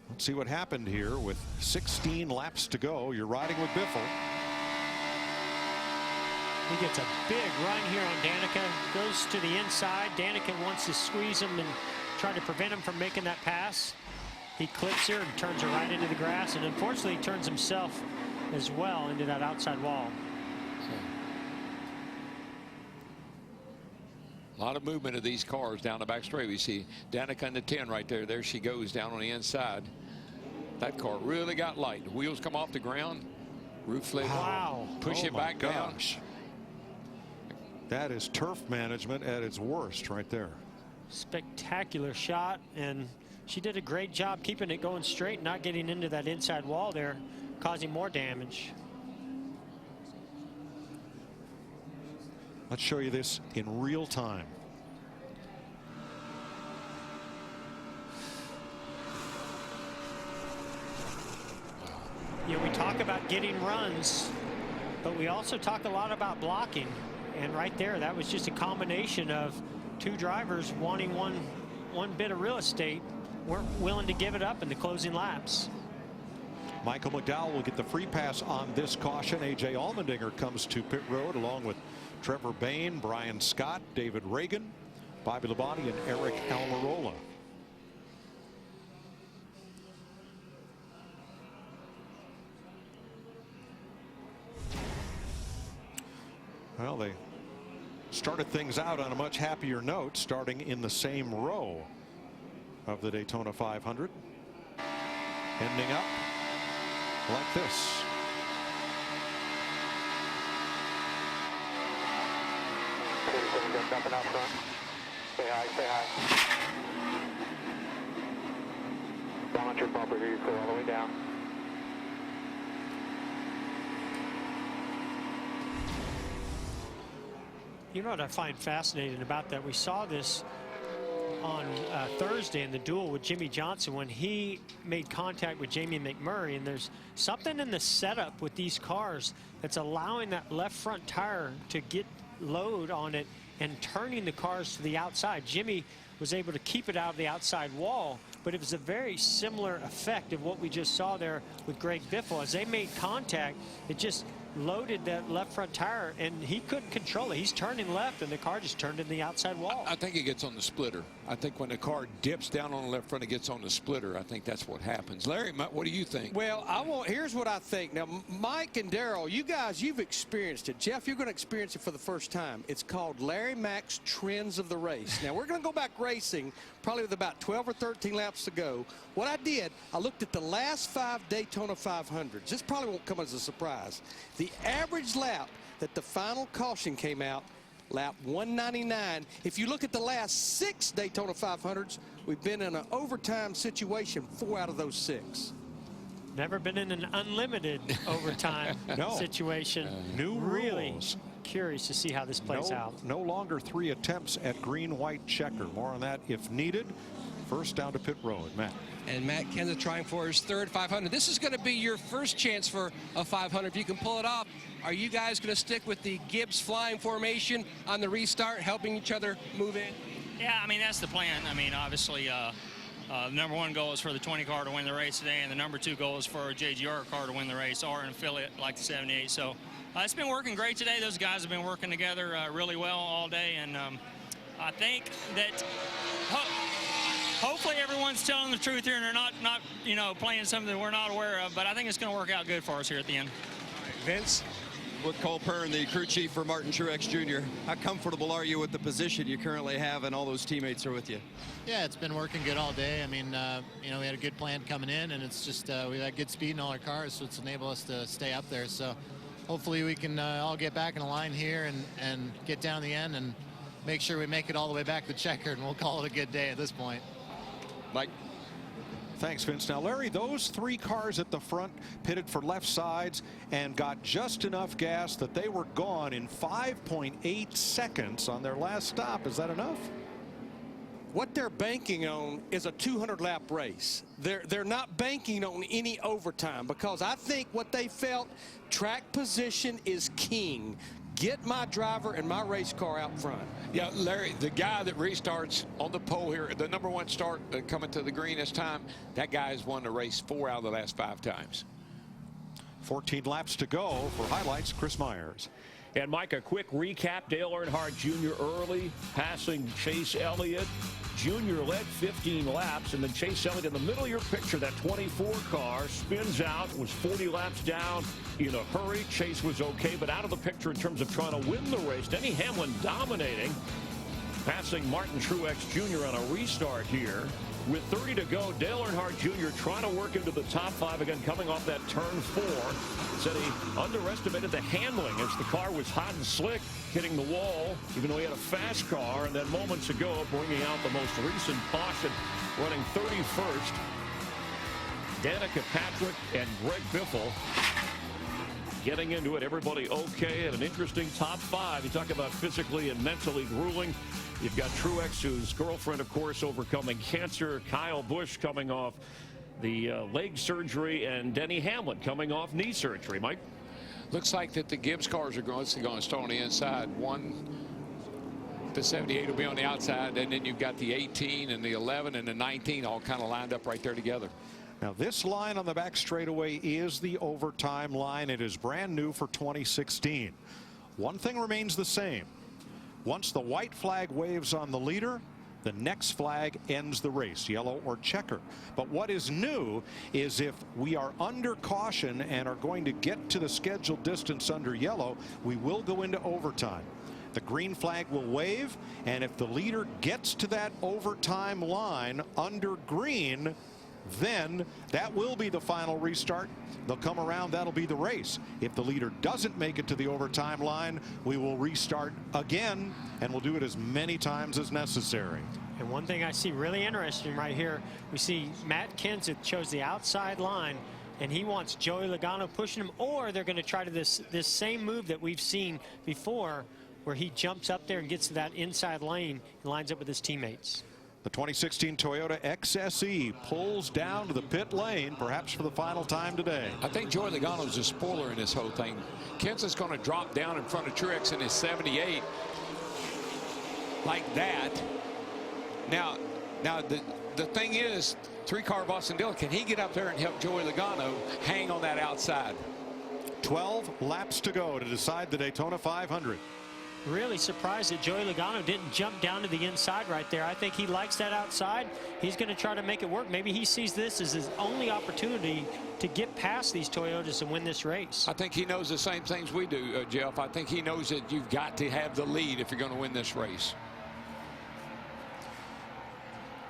Let's see what happened here with 16 laps to go. You're riding with Biffle. He gets a big run here on Danica. Goes to the inside. Danica wants to squeeze him and try to prevent him from making that pass. He clips her and turns her right into the grass, and unfortunately he turns himself as well into that outside wall. A lot of movement of these cars down the back straight. We see Danica in the 10 right there. There she goes down on the inside. That car really got light. The wheels come off the ground. Roof flip. Wow. Push it back down. That is turf management at its worst right there. Spectacular shot, and she did a great job keeping it going straight, not getting into that inside wall there, causing more damage. Let's show you this in real time. You know, we talk about getting runs, but we also talk a lot about blocking. And right there, that was just a combination of two drivers wanting one bit of real estate, weren't willing to give it up in the closing laps. Michael McDowell will get the free pass on this caution. A.J. Allmendinger comes to pit road along with Trevor Bayne, Brian Scott, David Reagan, Bobby Labonte, and Eric Almirola. Well, they started things out on a much happier note, starting in the same row of the Daytona 500. Ending up like this. Jumping out front. Stay high, stay high. Down on your bumper here, you go all the way down. You know what I find fascinating about that? We saw this on Thursday in the duel with Jimmy Johnson when he made contact with Jamie McMurray, and there's something in the setup with these cars that's allowing that left front tire to get load on it and turning the cars to the outside. Jimmy was able to keep it out of the outside wall, but it was a very similar effect of what we just saw there with Greg Biffle. As they made contact, it just loaded that left front tire, and he couldn't control it. He's turning left, and the car just turned in the outside wall. I think it gets on the splitter. I think when the car dips down on the left front, it gets on the splitter. I think that's what happens. Larry, what do you think? Well, here's what I think. Now, Mike and Darrell, you guys, you've experienced it. Jeff, you're going to experience it for the first time. It's called Larry Mack's Trends of the Race. Now, we're going to go back racing probably with about 12 or 13 laps to go. What I did, I looked at the last 5 Daytona 500s. This probably won't come as a surprise. The average lap that the final caution came out, lap 199. If you look at the last 6 Daytona 500s, we've been in an overtime situation 4 out of those 6. Never been in an unlimited overtime situation. New really rules. Curious to see how this plays out. No longer 3 attempts at green-white checker. More on that if needed. First down to pit road. Matt. And Matt Kenseth trying for his 3rd 500. This is going to be your first chance for a 500. If you can pull it off, are you guys going to stick with the Gibbs flying formation on the restart, helping each other move in? Yeah, I mean, that's the plan. I mean, obviously, the number 1 goal is for the 20 car to win the race today, and the number 2 goal is for a JGR car to win the race, or an affiliate like the 78. So it's been working great today. Those guys have been working together really well all day, and I think that hopefully everyone's telling the truth here, and they're not you know, playing something that we're not aware of. But I think it's going to work out good for us here at the end. Vince, with Cole Pearn, the crew chief for Martin Truex Jr., how comfortable are you with the position you currently have and all those teammates are with you? Yeah, it's been working good all day. I mean, you know, we had a good plan coming in, and it's just we had good speed in all our cars, so it's enabled us to stay up there. So hopefully we can all get back in a line here and get down the end and make sure we make it all the way back to checkered, and we'll call it a good day at this point. Mike. Thanks, Vince. Now, Larry, those 3 cars at the front pitted for left sides and got just enough gas that they were gone in 5.8 seconds on their last stop. Is that enough? What they're banking on is a 200-lap race. They're not banking on any overtime, because I think what they felt, track position is king. Get my driver and my race car out front. Yeah, Larry, the guy that restarts on the pole here, the number 1 start coming to the green this time, that guy has won the race 4 out of the last 5 times. 14 laps to go. For highlights, Chris Myers. And Mike, a quick recap. Dale Earnhardt Jr. early, passing Chase Elliott. Jr. led 15 laps, and then Chase Elliott in the middle of your picture, that 24 car spins out, was 40 laps down in a hurry. Chase was okay, but out of the picture in terms of trying to win the race. Denny Hamlin dominating, passing Martin Truex Jr. on a restart here. With 30 to go, Dale Earnhardt Jr. trying to work into the top 5 again, coming off that turn 4. Said he underestimated the handling as the car was hot and slick, hitting the wall, even though he had a fast car. And then moments ago, bringing out the most recent caution, running 31st. Danica Patrick and Greg Biffle getting into it. Everybody okay, and an interesting top 5. You talk about physically and mentally grueling. You've got Truex, whose girlfriend, of course, overcoming cancer. Kyle Busch coming off the leg surgery, and Denny Hamlin coming off knee surgery. Mike? Looks like that the Gibbs cars are going to start on the inside. The 78 will be on the outside, and then you've got the 18 and the 11 and the 19 all kind of lined up right there together. Now, this line on the back straightaway is the overtime line. It is brand new for 2016. One thing remains the same. Once the white flag waves on the leader, the next flag ends the race, yellow or checker. But what is new is if we are under caution and are going to get to the scheduled distance under yellow, we will go into overtime. The green flag will wave, and if the leader gets to that overtime line under green, then that will be the final restart. They'll come around. That'll be the race. If the leader doesn't make it to the overtime line, we will restart again, and we'll do it as many times as necessary. And one thing I see really interesting right here, we see Matt Kenseth chose the outside line, and he wants Joey Logano pushing him, or they're going to try to this same move that we've seen before, where he jumps up there and gets to that inside lane and lines up with his teammates. The 2016 Toyota XSE pulls down to the pit lane, perhaps for the final time today. I think Joey Logano's a spoiler in this whole thing. Kenseth's going to drop down in front of Truex in his 78 like that. Now the thing is, 3-car Boston Dillon, can he get up there and help Joey Logano hang on that outside? 12 laps to go to decide the Daytona 500. Really surprised that Joey Logano didn't jump down to the inside right there. I think he likes that outside. He's going to try to make it work. Maybe he sees this as his only opportunity to get past these Toyotas and win this race. I think he knows the same things we do, Jeff. I think he knows that you've got to have the lead if you're going to win this race.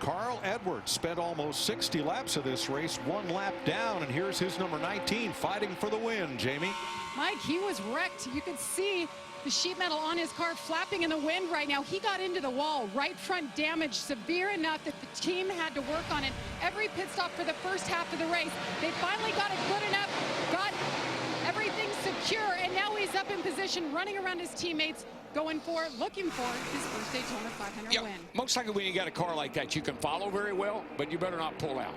Carl Edwards spent almost 60 laps of this race, 1 lap down, and here's his number 19 fighting for the win. Jamie? Mike, he was wrecked. You could see the sheet metal on his car flapping in the wind right now. He got into the wall, right front damage, severe enough that the team had to work on it. Every pit stop for the first half of the race. They finally got it good enough, got everything secure, and now he's up in position, running around his teammates, looking for his first Daytona 500 win. Most likely when you got a car like that, you can follow very well, but you better not pull out.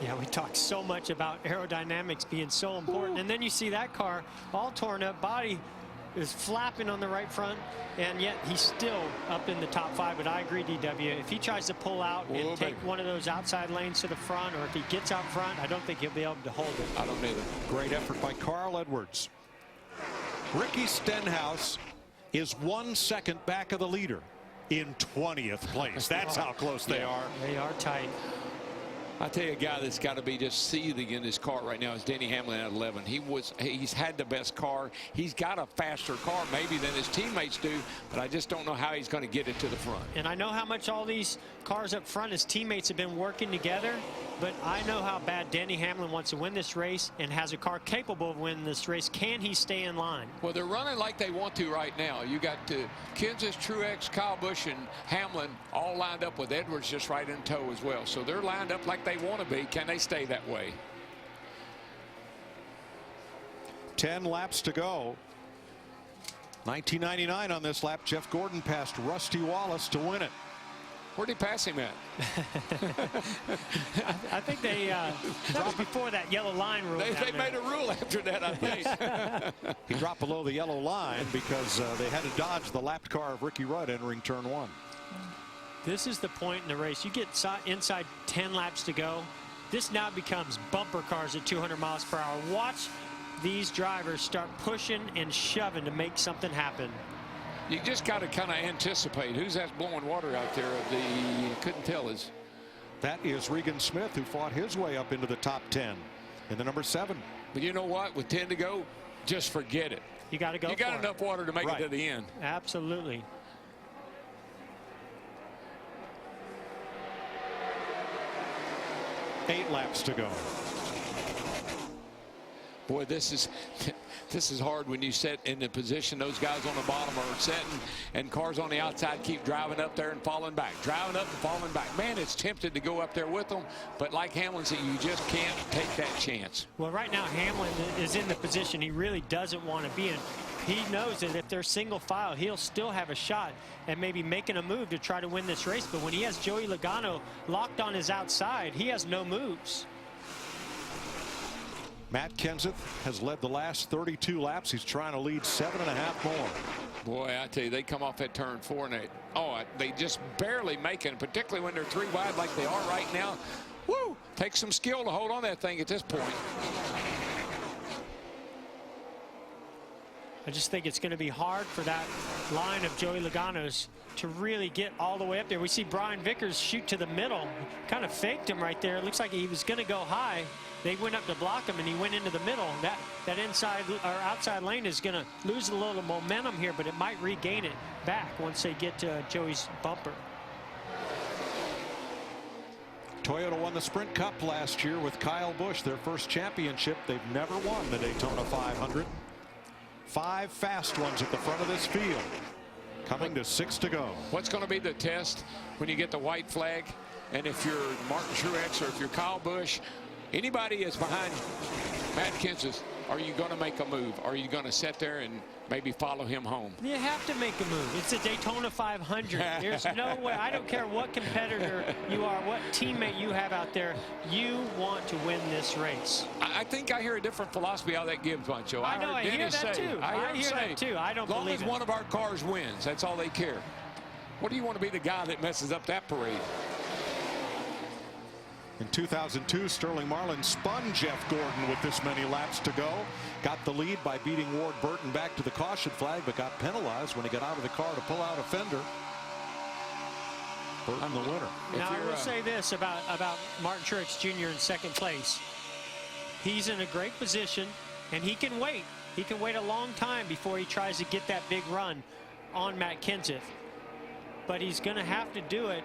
Yeah, we talked so much about aerodynamics being so important. And then you see that car all torn up, body is flapping on the right front, and yet he's still up in the top 5. But I agree, DW, if he tries to pull out and take one of those outside lanes to the front, or if he gets out front, I don't think he'll be able to hold it. I don't either. Great effort by Carl Edwards. Ricky Stenhouse is 1 second back of the leader in 20th place. That's how close they are. They are tight. I tell you, a guy that's got to be just seething in his car right now is Denny Hamlin at 11. He's had the best car. He's got a faster car maybe than his teammates do, but I just don't know how he's going to get it to the front. And I know how much all these cars up front, his teammates have been working together, but I know how bad Denny Hamlin wants to win this race and has a car capable of winning this race. Can he stay in line? Well, they're running like they want to right now. You got Kenseth, Truex, Kyle Busch, and Hamlin all lined up with Edwards just right in tow as well. So they're lined up like they want to be. Can they stay that way? 10 laps to go. 1999 on this lap. Jeff Gordon passed Rusty Wallace to win it. Where'd he pass him at? I think they that was before that yellow line rule. They made a rule after that, I think. He dropped below the yellow line because they had to dodge the lapped car of Ricky Rudd entering turn 1. This is the point in the race. You get inside 10 laps to go. This now becomes bumper cars at 200 miles per hour. Watch these drivers start pushing and shoving to make something happen. You just got to kind of anticipate who's that blowing water out there. Couldn't tell us. That is Regan Smith, who fought his way up into the top 10 in the number 7. But you know what? With 10 to go, just forget it. You got to go. You got enough water to make it to the end. Absolutely. Eight laps to go. Boy, this is hard when you set in the position those guys on the bottom are setting, and cars on the outside keep driving up there and falling back, driving up and falling back. Man, it's tempted to go up there with them, but like Hamlin said, you just can't take that chance. Well, right now Hamlin is in the position he really doesn't want to be in. He knows that if they're single file, he'll still have a shot at maybe making a move to try to win this race. But when he has Joey Logano locked on his outside, he has no moves. Matt Kenseth has led the last 32 laps. He's trying to lead 7.5 more. Boy, I tell you, they come off that turn 4 and they just barely make it, particularly when they're 3 wide like they are right now. Woo! Takes some skill to hold on that thing at this point. I just think it's going to be hard for that line of Joey Logano's to really get all the way up there. We see Brian Vickers shoot to the middle. Kind of faked him right there. It looks like he was going to go high. They went up to block him, and he went into the middle. That inside or outside lane is going to lose a little momentum here, but it might regain it back once they get to Joey's bumper. Toyota won the Sprint Cup last year with Kyle Busch, their first championship. They've never won the Daytona 500. 5 fast ones at the front of this field. Coming to 6 to go. What's going to be the test when you get the white flag? And if you're Martin Truex or if you're Kyle Busch, anybody is behind Matt Kenseth, are you going to make a move? Are you going to sit there and maybe follow him home? You have to make a move. It's a Daytona 500. There's no way. I don't care what competitor you are, what teammate you have out there. You want to win this race. I think I hear a different philosophy out of that Gibbs bunch, Joe. I know. I hear that too. I hear that too. I don't believe it. As long as one of our cars wins, that's all they care. What do you want to be the guy that messes up that parade? In 2002, Sterling Marlin spun Jeff Gordon with this many laps to go. Got the lead by beating Ward Burton back to the caution flag, but got penalized when he got out of the car to pull out a fender. Burton the winner. Now, I will say this about Martin Truex Jr. in second place. He's in a great position, and he can wait. He can wait a long time before he tries to get that big run on Matt Kenseth. But he's going to have to do it,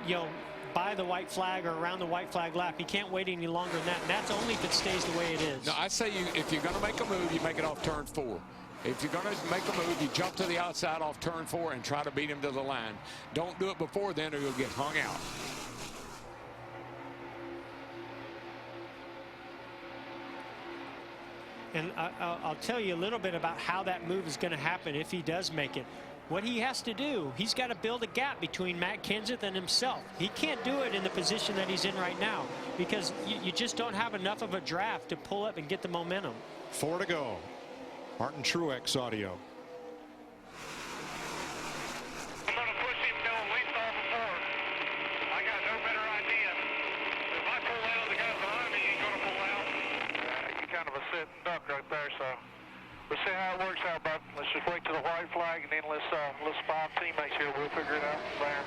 you know, by the white flag or around the white flag lap. He can't wait any longer than that, and that's only if it stays the way it is. No, I say if you're going to make a move, you make it off turn 4. If you're going to make a move, you jump to the outside off turn 4 and try to beat him to the line. Don't do it before then or you'll get hung out. And I'll tell you a little bit about how that move is going to happen if he does make it. What he has to do, he's got to build a gap between Matt Kenseth and himself. He can't do it in the position that he's in right now because you just don't have enough of a draft to pull up and get the momentum. 4 to go. Martin Truex audio. I'm going to push him till at least off of 4. I got no better idea. If I pull out, the guy behind me ain't going to pull out. You kind of a sit and duck right there, so we'll see how it works out, bud. Let's just wait to the white flag, and then let's 5 teammates here. We'll figure it out from there.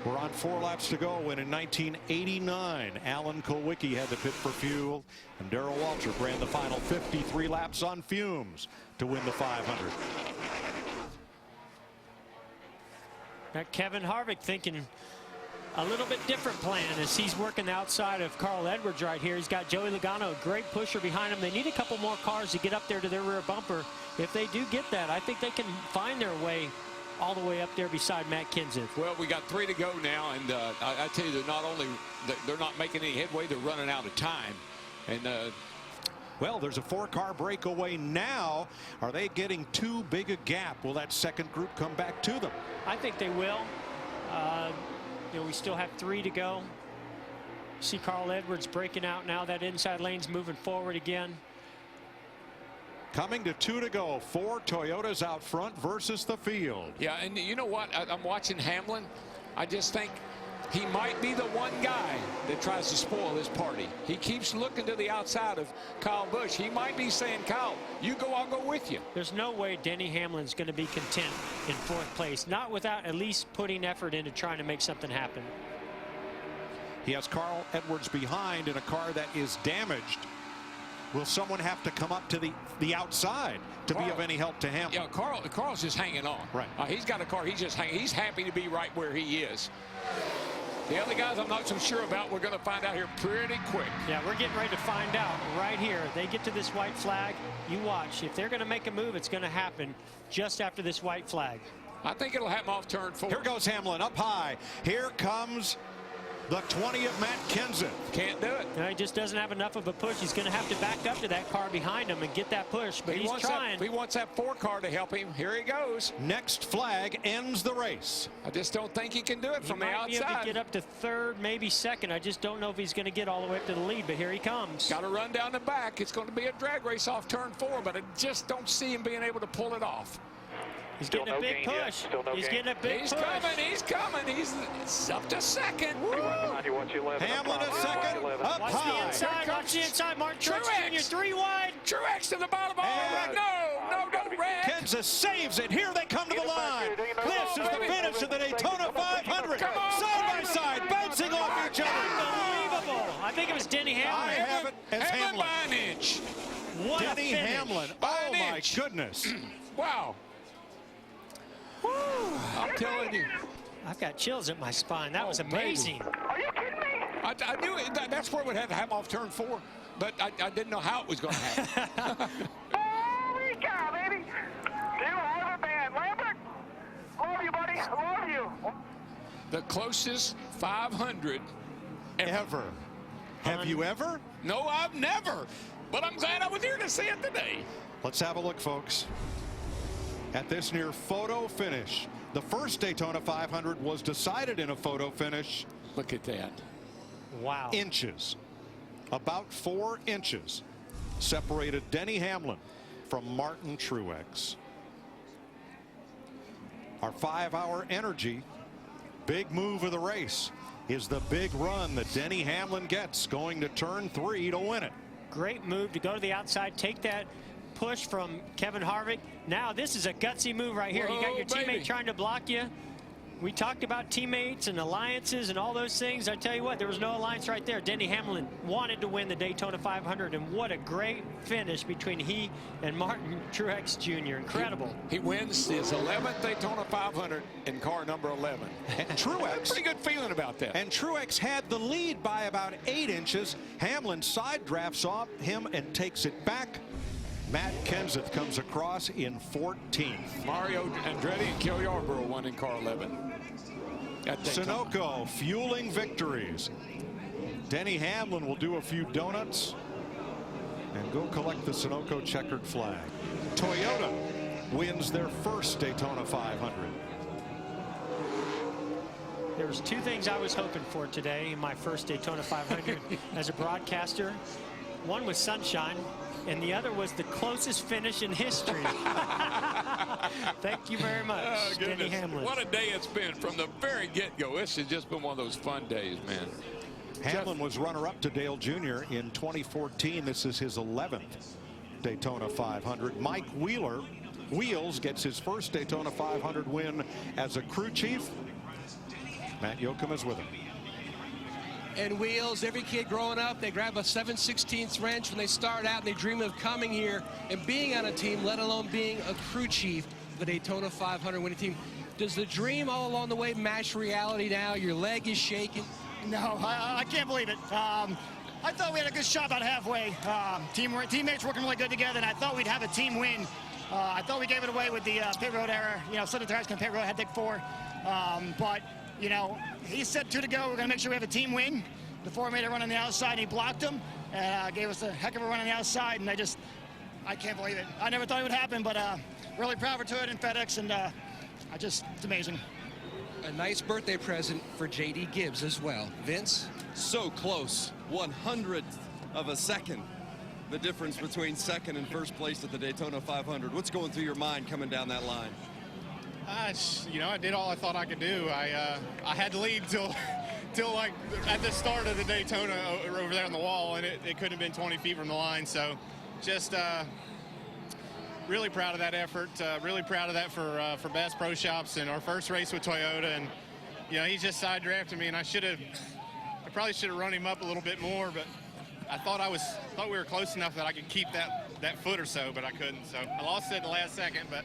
We're on 4 laps to go when in 1989 Alan Kulwicki had to pit for fuel and Darrell Waltrip ran the final 53 laps on fumes to win the 500. Now Kevin Harvick thinking a little bit different plan as he's working the outside of Carl Edwards right here. He's got Joey Logano, a great pusher behind him. They need a couple more cars to get up there to their rear bumper. If they do get that, I think they can find their way all the way up there beside Matt Kenseth. Well, we got 3 to go now, and I tell you, they're not making any headway, they're running out of time. And well, there's a 4-car breakaway now. Are they getting too big a gap? Will that second group come back to them? I think they will. You know, we still have 3 to go. See Carl Edwards breaking out now. That inside lane's moving forward again. Coming to 2 to go. 4 Toyotas out front versus the field. yeah, and you know what? I'm watching Hamlin. I just think he might be the one guy that tries to spoil this party. He keeps looking to the outside of Kyle Busch. He might be saying, Kyle, you go, I'll go with you. There's no way Denny Hamlin's going to be content in 4th place, not without at least putting effort into trying to make something happen. He has Carl Edwards behind in a car that is damaged. Will someone have to come up to the outside to be of any help to Hamlin? Yeah, Carl's just hanging on. Right. He's got a car. He's just hanging. He's happy to be right where he is. The other guys I'm not so sure about. We're going to find out here pretty quick. Yeah, we're getting ready to find out right here. They get to this white flag. You watch. If they're going to make a move, it's going to happen just after this white flag. I think it'll happen off turn 4. Here goes Hamlin up high. Here comes the 20 of Matt Kenseth. Can't do it. No, he just doesn't have enough of a push. He's going to have to back up to that car behind him and get that push, but he's trying. He wants that 4 car to help him. Here he goes. Next flag ends the race. I just don't think he can do it from the outside. He might be able to get up to 3rd, maybe 2nd. I just don't know if he's going to get all the way up to the lead, but here he comes. Got to run down the back. It's going to be a drag race off turn 4, but I just don't see him being able to pull it off. He's getting a big push. He's getting a big push. He's coming. He's up to 2nd. Hamlin a 2nd. Up Watch high. the inside. Watch the inside. Martin Truex Jr. 3 wide. Truex to the bottom. No, red. Kenseth saves it. Here they come to the line. This is the finish of the Daytona 500. Side by side, bouncing off each other. Unbelievable. I think it was Denny Hamlin. I have it as Hamlin. By an inch. What Denny a finish. Hamlin. Oh, my goodness. Wow. I'm telling you. I've got chills at my spine. That was amazing. Are you kidding me? I knew that's where it would have to happen off turn 4, but I didn't know how it was going to happen. Holy cow, baby. You are the man. Lambert, love you, buddy. Love you. The closest 500 ever. Have you ever? No, I've never. But I'm glad I was here to see it today. Let's have a look, folks, at this near photo finish. The first Daytona 500 was decided in a photo finish. Look at that. Wow. Inches. About 4 inches separated Denny Hamlin from Martin Truex. Our 5-hour energy, big move of the race. is the big run that Denny Hamlin gets going to turn 3 to win it. Great move to go to the outside, take that push from Kevin Harvick. Now this is a gutsy move right here. Whoa, you got your baby. teammate trying to block you. We talked about teammates and alliances and all those things. I tell you what, there was no alliance right there. Denny Hamlin wanted to win the Daytona 500, and what a great finish between he and Martin Truex Jr. Incredible. He wins his 11th Daytona 500 in car number 11. And Truex, pretty good feeling about that. And Truex had the lead by about 8 inches. Hamlin side drafts off him and takes it back. Matt Kenseth comes across in 14th. Mario Andretti and Cale Yarborough won in car 11. Sunoco fueling victories. Denny Hamlin will do a few donuts and go collect the Sunoco checkered flag. Toyota wins their first Daytona 500. There was 2 things I was hoping for today in my first Daytona 500 as a broadcaster. One was sunshine, and the other was the closest finish in history. Thank you very much, Denny Hamlin. What a day it's been from the very get-go. This has just been one of those fun days, man. Hamlin was runner-up to Dale Jr. in 2014. This is his 11th Daytona 500. Mike Wheels gets his first Daytona 500 win as a crew chief. Matt Yoakum is with him. And Wheels, every kid growing up, they grab a 7/16 wrench when they start out and they dream of coming here and being on a team, let alone being a crew chief of a Daytona 500 winning team. Does the dream all along the way match reality now? Your leg is shaking. No, I can't believe it. I thought we had a good shot about halfway. Teammates working really good together, and I thought we'd have a team win. I thought we gave it away with the pit road error. You know, Sunday tires can pit road, had to take 4. But you know, he said 2 to go. We're going to make sure we have a team win. The 4 made a run on the outside, and he blocked him. And gave us a heck of a run on the outside, and I can't believe it. I never thought it would happen, but really proud for Toyota and FedEx, and it's amazing. A nice birthday present for J.D. Gibbs as well. Vince? So close. 100th of a second. The difference between second and first place at the Daytona 500. What's going through your mind coming down that line? You know, I did all I thought I could do. I had to lead till like at the start of the Daytona over there on the wall, and it couldn't have been 20 feet from the line. So just really proud of that effort. Really proud of that for Bass Pro Shops and our first race with Toyota. And you know, he just side drafted me, and I probably should have run him up a little bit more, but I thought we were close enough that I could keep that foot or so, but I couldn't. So I lost it in the last second, but.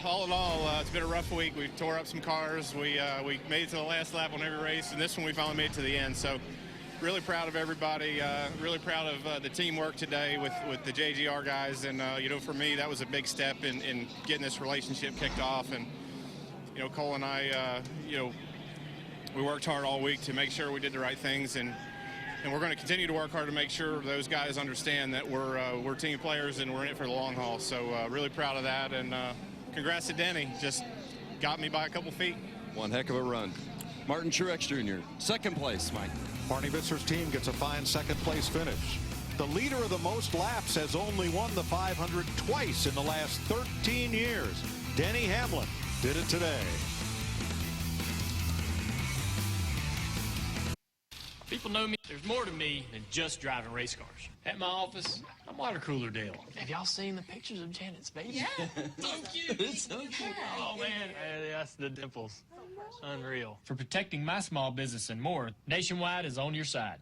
All in all, it's been a rough week. We tore up some cars. We made it to the last lap on every race, and this one we finally made it to the end. So really proud of everybody. Really proud of the teamwork today with the JGR guys. And, you know, for me, that was a big step in getting this relationship kicked off. And, you know, Cole and I, you know, we worked hard all week to make sure we did the right things. And we're going to continue to work hard to make sure those guys understand that we're team players and we're in it for the long haul. So really proud of that, and congrats to Denny. Just got me by a couple feet. One heck of a run. Martin Truex Jr., second place, Mike. Barney Bitzer's team gets a fine second place finish. The leader of the most laps has only won the 500 twice in the last 13 years. Denny Hamlin did it today. People know me. There's more to me than just driving race cars. At my office, I'm water cooler Dale. Have y'all seen the pictures of Janet's baby? Yeah. So cute. It's so cute. Oh, man. That's the dimples. Unreal. For protecting my small business and more, Nationwide is on your side.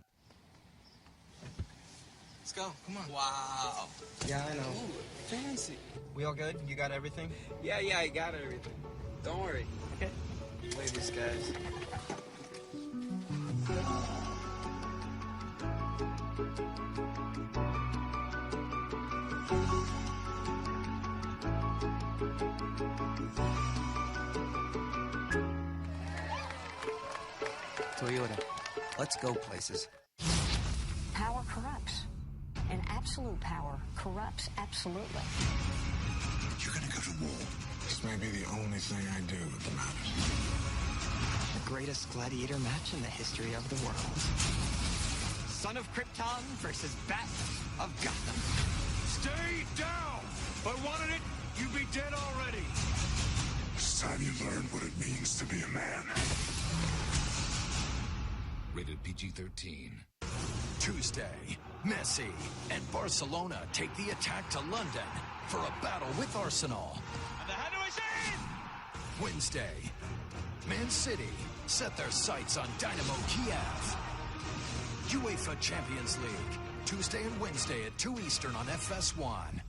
Let's go. Come on. Wow. Yeah, I know. Ooh, fancy. We all good? You got everything? Yeah, I got everything. Don't worry. Okay. Ladies, guys. Toyota, let's go places. Power corrupts, and absolute power corrupts absolutely. You're gonna go to war. This may be the only thing I do that matters. The greatest gladiator match in the history of the world. Son of Krypton versus Bat of Gotham. Stay down! If I wanted it, you'd be dead already. It's time you learned what it means to be a man. Rated PG-13. Tuesday, Messi and Barcelona take the attack to London for a battle with Arsenal. Wednesday, Man City set their sights on Dynamo Kiev. UEFA Champions League, Tuesday and Wednesday at 2 Eastern on FS1.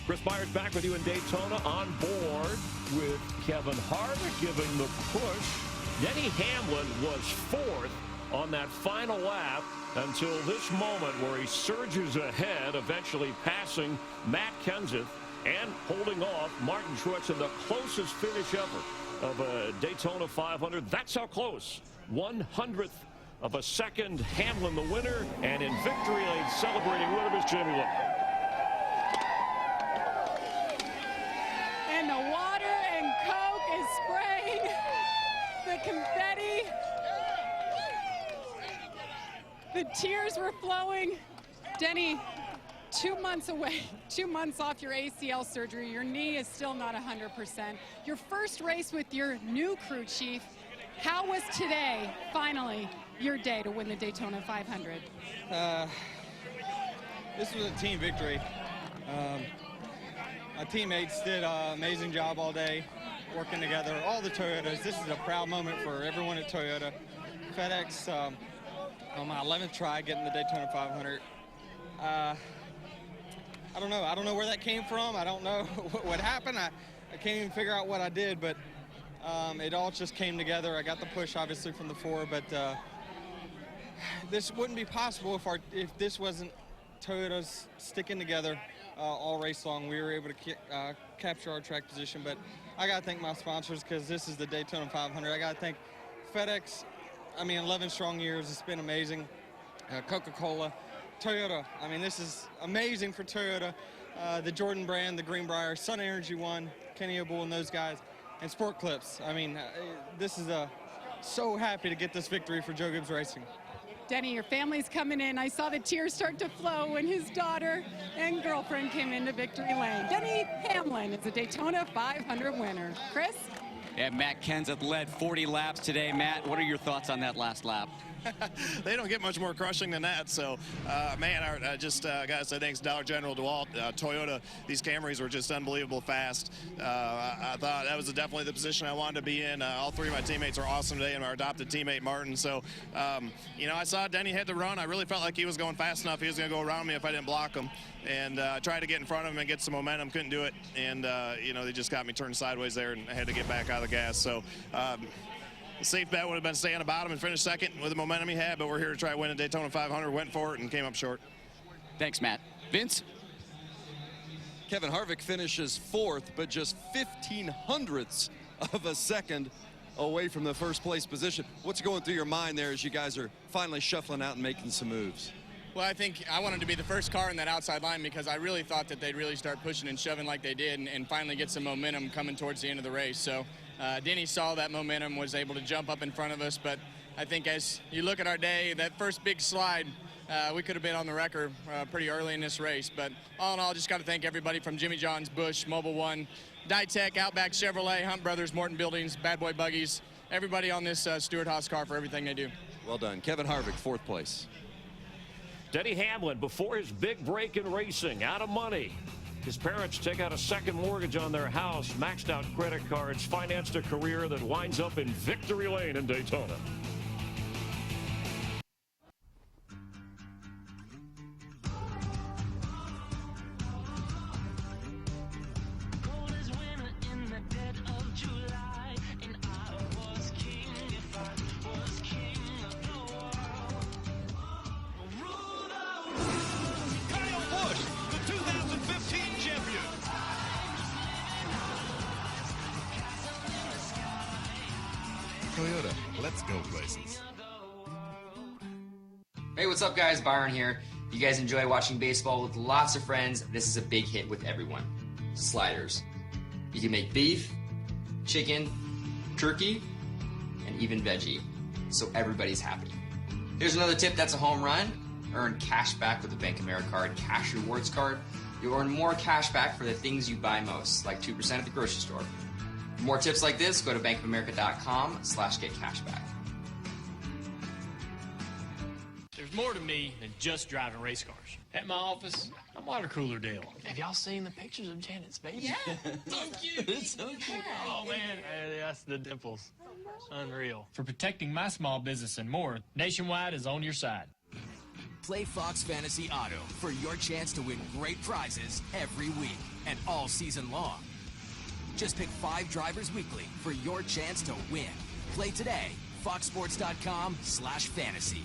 Chris Myers back with you in Daytona, on board with Kevin Harvick giving the push. Denny Hamlin was fourth on that final lap until this moment where he surges ahead, eventually passing Matt Kenseth and holding off Martin Truex in the closest finish ever of a Daytona 500. That's how close. 100th of a second. Hamlin the winner, and in victory lane celebrating with him is Jimmy Look. And the water and Coke is spraying the confetti. The tears were flowing. Denny, 2 months away, 2 months off your ACL surgery. Your knee is still not 100%. Your first race with your new crew chief. How was today, finally, your day to win the Daytona 500? This was a team victory. My teammates did an amazing job all day, working together. All the Toyotas. This is a proud moment for everyone at Toyota. FedEx, on my 11th try, getting the Daytona 500. I don't know. I don't know where that came from. I don't know what happened. I can't even figure out what I did, but it all just came together. I got the push, obviously, from the 4, but this wouldn't be possible if this wasn't Toyota's sticking together all race long. We were able to capture our track position, but I got to thank my sponsors because this is the Daytona 500. I got to thank FedEx. I mean, 11 strong years. It's been amazing. Coca-Cola, Toyota. I mean, this is amazing for Toyota. The Jordan brand, the Greenbrier, Sun Energy One, Kenny O'Bull and those guys, and Sport Clips. I mean, this is so happy to get this victory for Joe Gibbs Racing. Denny, your family's coming in. I saw the tears start to flow when his daughter and girlfriend came into victory lane. Denny Hamlin is a Daytona 500 winner. Chris? Yeah, Matt Kenseth led 40 laps today. Matt, what are your thoughts on that last lap? They don't get much more crushing than that. So, man, I just got to say thanks to Dollar General, DeWalt, Toyota. These Camrys were just unbelievable fast. I thought that was definitely the position I wanted to be in. All three of my teammates are awesome today, and our adopted teammate, Martin. So, you know, I saw Denny hit the run. I really felt like he was going fast enough. He was going to go around me if I didn't block him. And I tried to get in front of him and get some momentum. Couldn't do it. And, you know, they just got me turned sideways there, and I had to get back out of the gas. So, the safe bet would have been staying at the bottom and finish second with the momentum he had, but we're here to try winning Daytona 500. Went for it and came up short. Thanks, Matt. Vince? Kevin Harvick finishes 4th, but just 0.15 of a second away from the first place position. What's going through your mind there as you guys are finally shuffling out and making some moves? Well, I think I wanted to be the first car in that outside line because I really thought that they'd really start pushing and shoving like they did and finally get some momentum coming towards the end of the race. So Denny saw that momentum, was able to jump up in front of us. But I think as you look at our day, that first big slide, we could have been on the record pretty early in this race. But all in all, just got to thank everybody from Jimmy John's, Busch, Mobil 1, Dytek, Outback Chevrolet, Hunt Brothers, Morton Buildings, Bad Boy Buggies, everybody on this Stewart-Haas car for everything they do. Well done. Kevin Harvick, 4th place. Denny Hamlin, before his big break in racing, out of money. His parents take out a second mortgage on their house, maxed out credit cards, financed a career that winds up in victory lane in Daytona. Toyota, let's go places. Hey, what's up guys? Byron here. You guys enjoy watching baseball with lots of friends? This is a big hit with everyone. Sliders. You can make beef, chicken, turkey, and even veggie. So everybody's happy. Here's another tip that's a home run. Earn cash back with the Bank of America card Cash Rewards card. You'll earn more cash back for the things you buy most, like 2% at the grocery store. For more tips like this, go to bankofamerica.com/getcashback. There's more to me than just driving race cars. At my office, I'm water cooler Dale. Have y'all seen the pictures of Janet's baby? Yeah. So cute. It's so cute. Oh, man. That's the dimples. Unreal. For protecting my small business and more, Nationwide is on your side. Play Fox Fantasy Auto for your chance to win great prizes every week and all season long. Just pick 5 drivers weekly for your chance to win. Play today. foxsports.com/fantasy.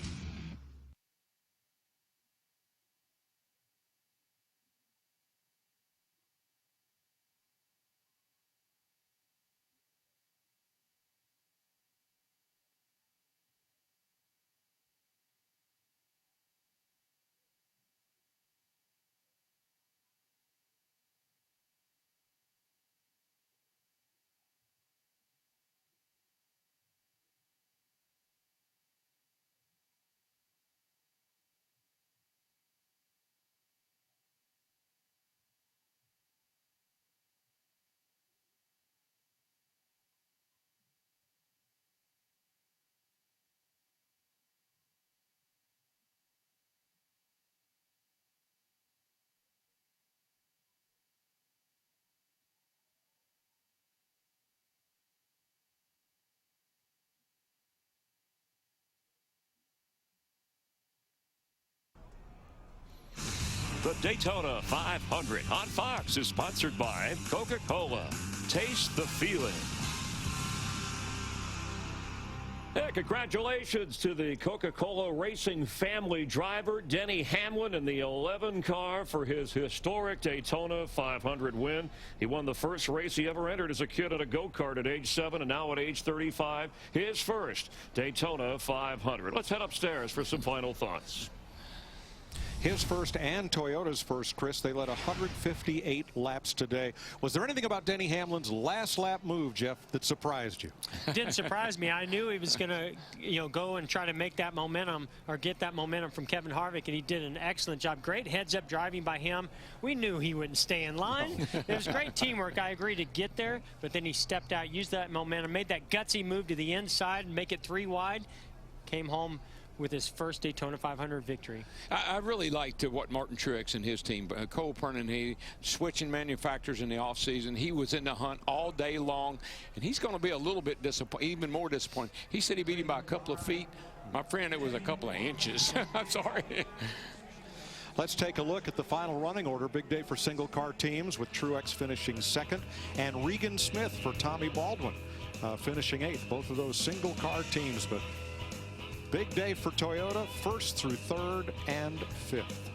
The Daytona 500 on Fox is sponsored by Coca-Cola. Taste the feeling. Yeah, congratulations to the Coca-Cola Racing family driver, Denny Hamlin, in the 11 car for his historic Daytona 500 win. He won the first race he ever entered as a kid at a go-kart at age 7, and now at age 35, his first Daytona 500. Let's head upstairs for some final thoughts. His first and Toyota's first, Chris. They led 158 laps today. Was there anything about Denny Hamlin's last lap move, Jeff, that surprised you? Didn't surprise me. I knew he was going to, go and try to make that momentum or get that momentum from Kevin Harvick, and he did an excellent job. Great heads-up driving by him. We knew he wouldn't stay in line. It was great teamwork. I agree to get there, but then he stepped out, used that momentum, made that gutsy move to the inside and make it 3 wide, came home with his first Daytona 500 victory. I really liked what Martin Truex and his team, Cole Pernin, he switching manufacturers in the offseason. He was in the hunt all day long, and he's going to be a little bit disappointed, even more disappointed. He said he beat him by a couple of feet. My friend, it was a couple of inches. I'm sorry. Let's take a look at the final running order. Big day for single car teams, with Truex finishing second and Regan Smith for Tommy Baldwin finishing 8th. Both of those single car teams, but big day for Toyota, 1st through 3rd and 5th.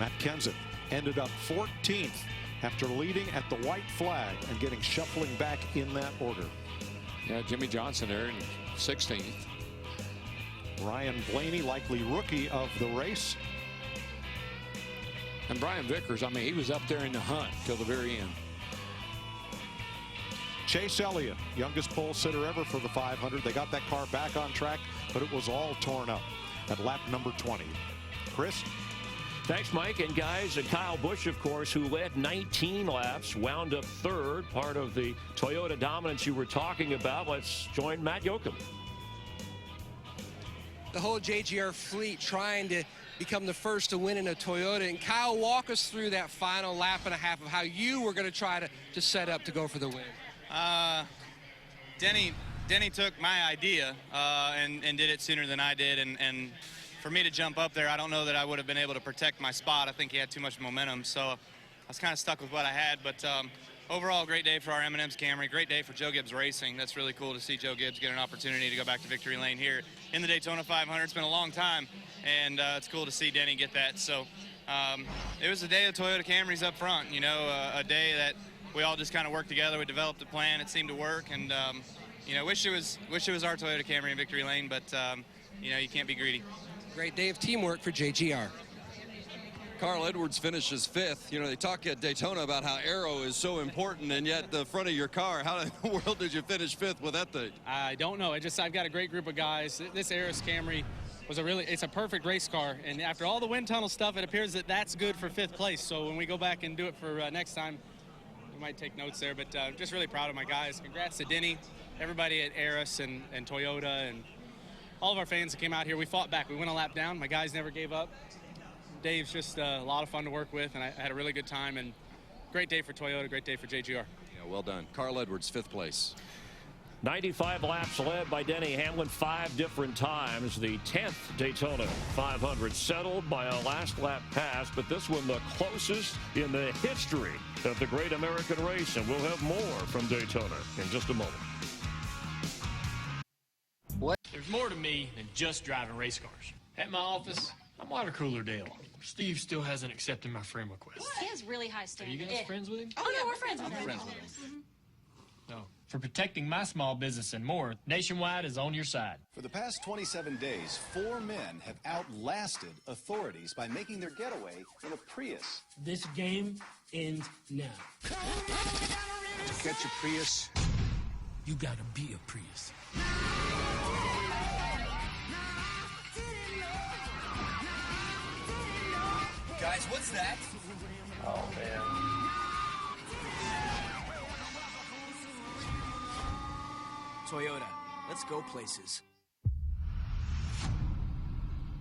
Matt Kenseth ended up 14th after leading at the white flag and getting shuffling back in that order. Yeah, Jimmy Johnson there in 16th. Ryan Blaney, likely rookie of the race. And Brian Vickers, I mean, he was up there in the hunt till the very end. Chase Elliott, youngest pole sitter ever for the 500. They got that car back on track, but it was all torn up at lap number 20. Chris? Thanks, Mike. And guys, Kyle Busch, of course, who led 19 laps, wound up third, part of the Toyota dominance you were talking about. Let's join Matt Yoakum. The whole JGR fleet trying to become the first to win in a Toyota. And Kyle, walk us through that final lap and a half of how you were going to try to set up to go for the win. Denny took my idea and did it sooner than I did. And for me to jump up there, I don't know that I would have been able to protect my spot. I think he had too much momentum. So I was kind of stuck with what I had. But overall, great day for our M&M's Camry. Great day for Joe Gibbs Racing. That's really cool to see Joe Gibbs get an opportunity to go back to victory lane here in the Daytona 500. It's been a long time, and it's cool to see Denny get that. So it was a day of Toyota Camrys up front, you know, a day that we all just kind of worked together. We developed a plan. It seemed to work, and you know, wish it was our Toyota Camry in victory lane, but you know, you can't be greedy. Great day of teamwork for JGR. Carl Edwards finishes 5th. You know, they talk at Daytona about how aero is so important, and yet the front of your car, how in the world did you finish 5th with that thing? I don't know. I've got a great group of guys. This Aris Camry was it's a perfect race car, and after all the wind tunnel stuff, it appears that that's good for 5th place. So when we go back and do it for next time, we might take notes there, but just really proud of my guys. Congrats to Denny, everybody at Aris and Toyota, and all of our fans that came out here. We fought back. We went a lap down. My guys never gave up. Dave's just a lot of fun to work with, and I had a really good time. And great day for Toyota, great day for JGR. Yeah, well done. Carl Edwards, 5th place. 95 laps led by Denny Hamlin 5 different times. The 10th Daytona 500 settled by a last lap pass, but this one the closest in the history of the great American race, and we'll have more from Daytona in just a moment. There's more to me than just driving race cars. At my office, I'm water cooler Dale. Steve still hasn't accepted my friend request. He has really high Are standards. you guys friends with him? Oh, yeah, we're friends with him. Friends with him. No. For protecting my small business and more, Nationwide is on your side. For the past 27 days, 4 men have outlasted authorities by making their getaway in a Prius. This game ends now. To catch a Prius, you gotta be a Prius. Guys, what's that? Oh, man. Toyota, let's go places.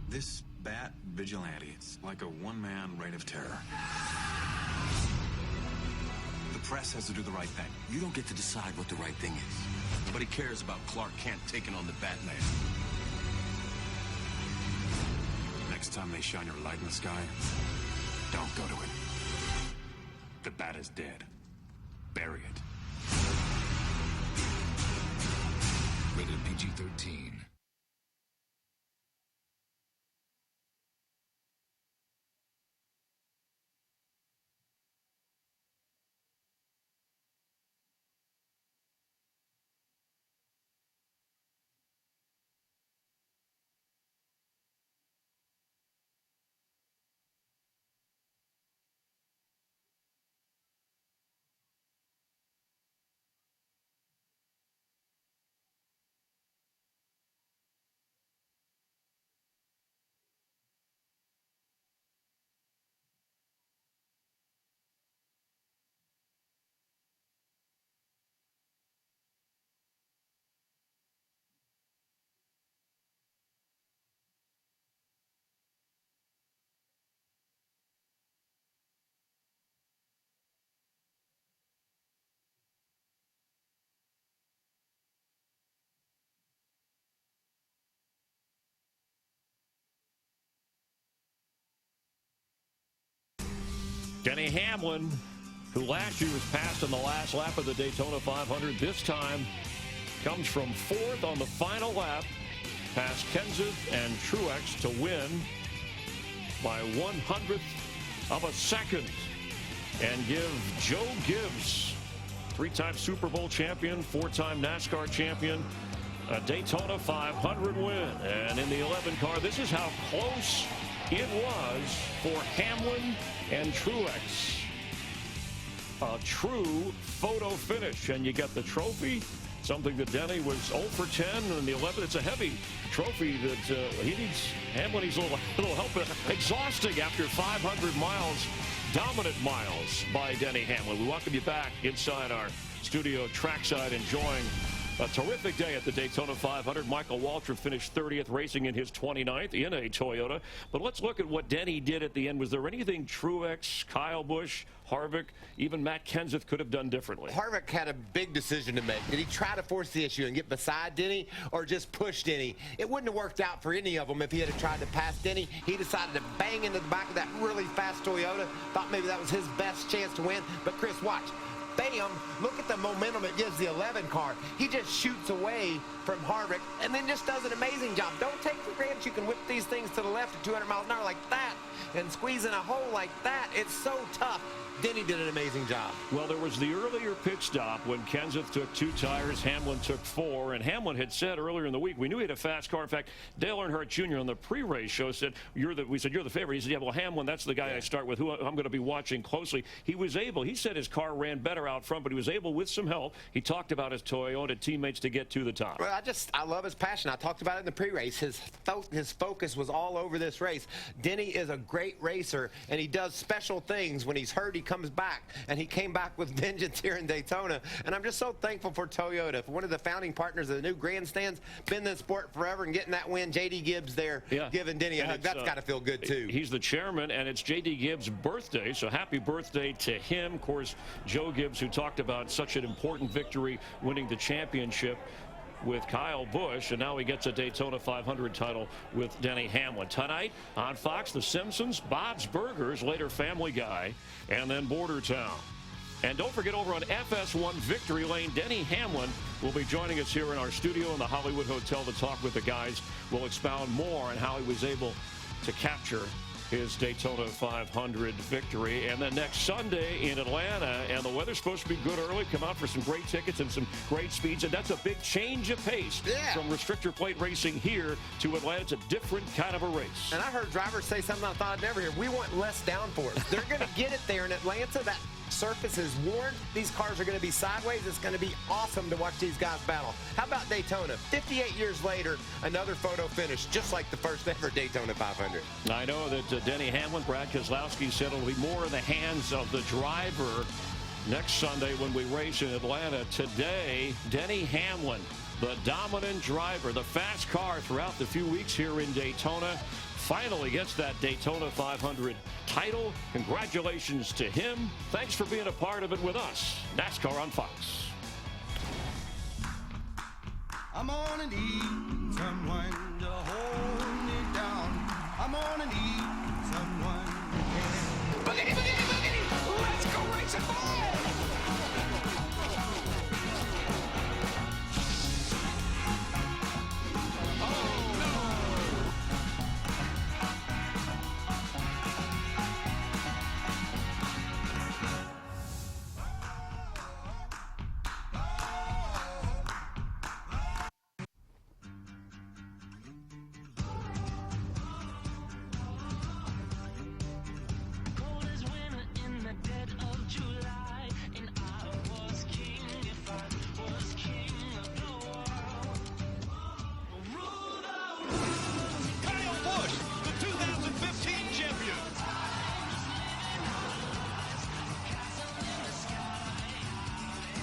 This bat vigilante, it's like a one-man reign of terror. The press has to do the right thing. You don't get to decide what the right thing is. Nobody cares about Clark Kent taking on the Batman. Next time they shine your light in the sky, don't go to it. The bat is dead. Bury it. Rated PG-13. Denny Hamlin, who last year was passed in the last lap of the Daytona 500, this time comes from 4th on the final lap, past Kenseth and Truex to win by 100th of a second and give Joe Gibbs, three-time Super Bowl champion, four-time NASCAR champion, a Daytona 500 win. And in the 11 car, this is how close it was for Hamlin and Truex. A true photo finish, and you get the trophy, something that Denny was 0 for 10 in the 11. It's a heavy trophy that he needs. Hamlin needs a little help. Exhausting after 500 miles, dominant miles by Denny Hamlin. We welcome you back inside our studio trackside, enjoying a terrific day at the Daytona 500. Michael Waltrip finished 30th, racing in his 29th in a Toyota. But let's look at what Denny did at the end. Was there anything Truex, Kyle Busch, Harvick, even Matt Kenseth could have done differently? Harvick had a big decision to make. Did he try to force the issue and get beside Denny, or just push Denny? It wouldn't have worked out for any of them if he had tried to pass Denny. He decided to bang into the back of that really fast Toyota. Thought maybe that was his best chance to win. But Chris, watch. Bam, look at the momentum it gives the 11 car. He just shoots away from Harvick and then just does an amazing job. Don't take for granted you can whip these things to the left at 200 miles an hour like that and squeeze in a hole like that. It's so tough. Denny did an amazing job. Well, there was the earlier pit stop when Kenseth took 2 tires, Hamlin took 4, and Hamlin had said earlier in the week, we knew he had a fast car. In fact, Dale Earnhardt Jr. on the pre-race show said, we said, you're the favorite. He said, yeah, well, Hamlin, that's the guy I start with, who I'm going to be watching closely. He said his car ran better out front, but he was able, with some help, he talked about his Toyota teammates to get to the top. Well, I love his passion. I talked about it in the pre-race. His focus was all over this race. Denny is a great racer, and he does special things. When he's hurt, he comes back. And he came back with vengeance here in Daytona. And I'm just so thankful for Toyota, for one of the founding partners of the new grandstands, been in the sport forever, and getting that win. J.D. Gibbs there giving Denny a hug. That's got to feel good, too. He's the chairman, and it's J.D. Gibbs' birthday, so happy birthday to him. Of course, Joe Gibbs, who talked about such an important victory, winning the championship with Kyle Busch, and now he gets a Daytona 500 title with Denny Hamlin. Tonight on Fox, The Simpsons, Bob's Burgers, later Family Guy, and then Border Town. And don't forget, over on FS1 Victory Lane, Denny Hamlin will be joining us here in our studio in the Hollywood Hotel to talk with the guys. We'll expound more on how he was able to capture his Daytona 500 victory. And then next Sunday in Atlanta, and the weather's supposed to be good early. Come out for some great tickets and some great speeds, and that's a big change of pace from restrictor plate racing here to Atlanta. It's a different kind of a race. And I heard drivers say something I thought I'd never hear. We want less downforce. They're going to get it there in Atlanta. That surface is worn. These cars are going to be sideways. It's going to be awesome to watch these guys battle. How about Daytona? 58 years later, another photo finish, just like the first ever Daytona 500. I know that Denny Hamlin, Brad Keselowski said it'll be more in the hands of the driver next Sunday when we race in Atlanta. Today, Denny Hamlin, the dominant driver, the fast car throughout the few weeks here in Daytona, finally gets that Daytona 500 title. Congratulations to him. Thanks for being a part of it with us. NASCAR on Fox. I'm gonna need someone to hold me down. I'm gonna need someone. Boogity, boogity, boogity. Let's go race and ball.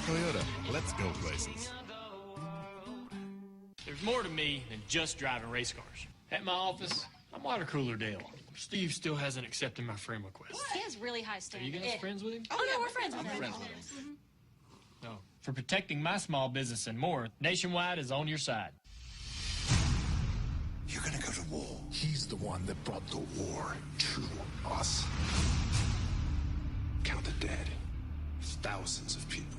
Toyota, let's go places. There's more to me than just driving race cars. At my office, I'm water cooler Dale. Steve still hasn't accepted my friend request. He has really high Are standards. you guys friends with him? Oh, no, we're friends with him. Friends with him. No. For protecting my small business and more, Nationwide is on your side. You're gonna go to war. He's the one that brought the war to us. Count the dead. Thousands of people.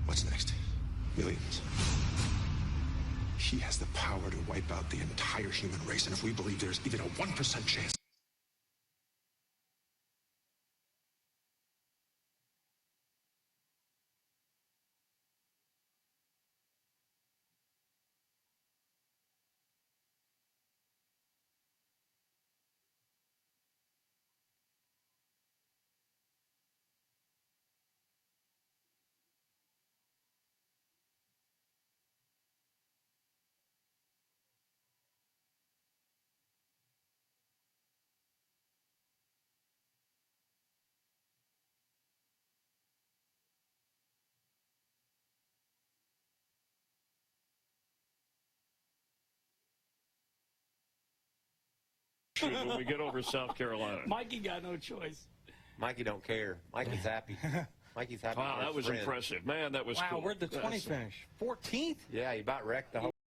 What's next? Millions. He has the power to wipe out the entire human race, and if we believe there's even a 1% chance action when we get over South Carolina. Mikey got no choice. Mikey don't care. Mikey's happy. Mikey's happy. Wow, that was impressive. Man, that was cool. Where'd the 20 finish? 14th? Yeah, he about wrecked the whole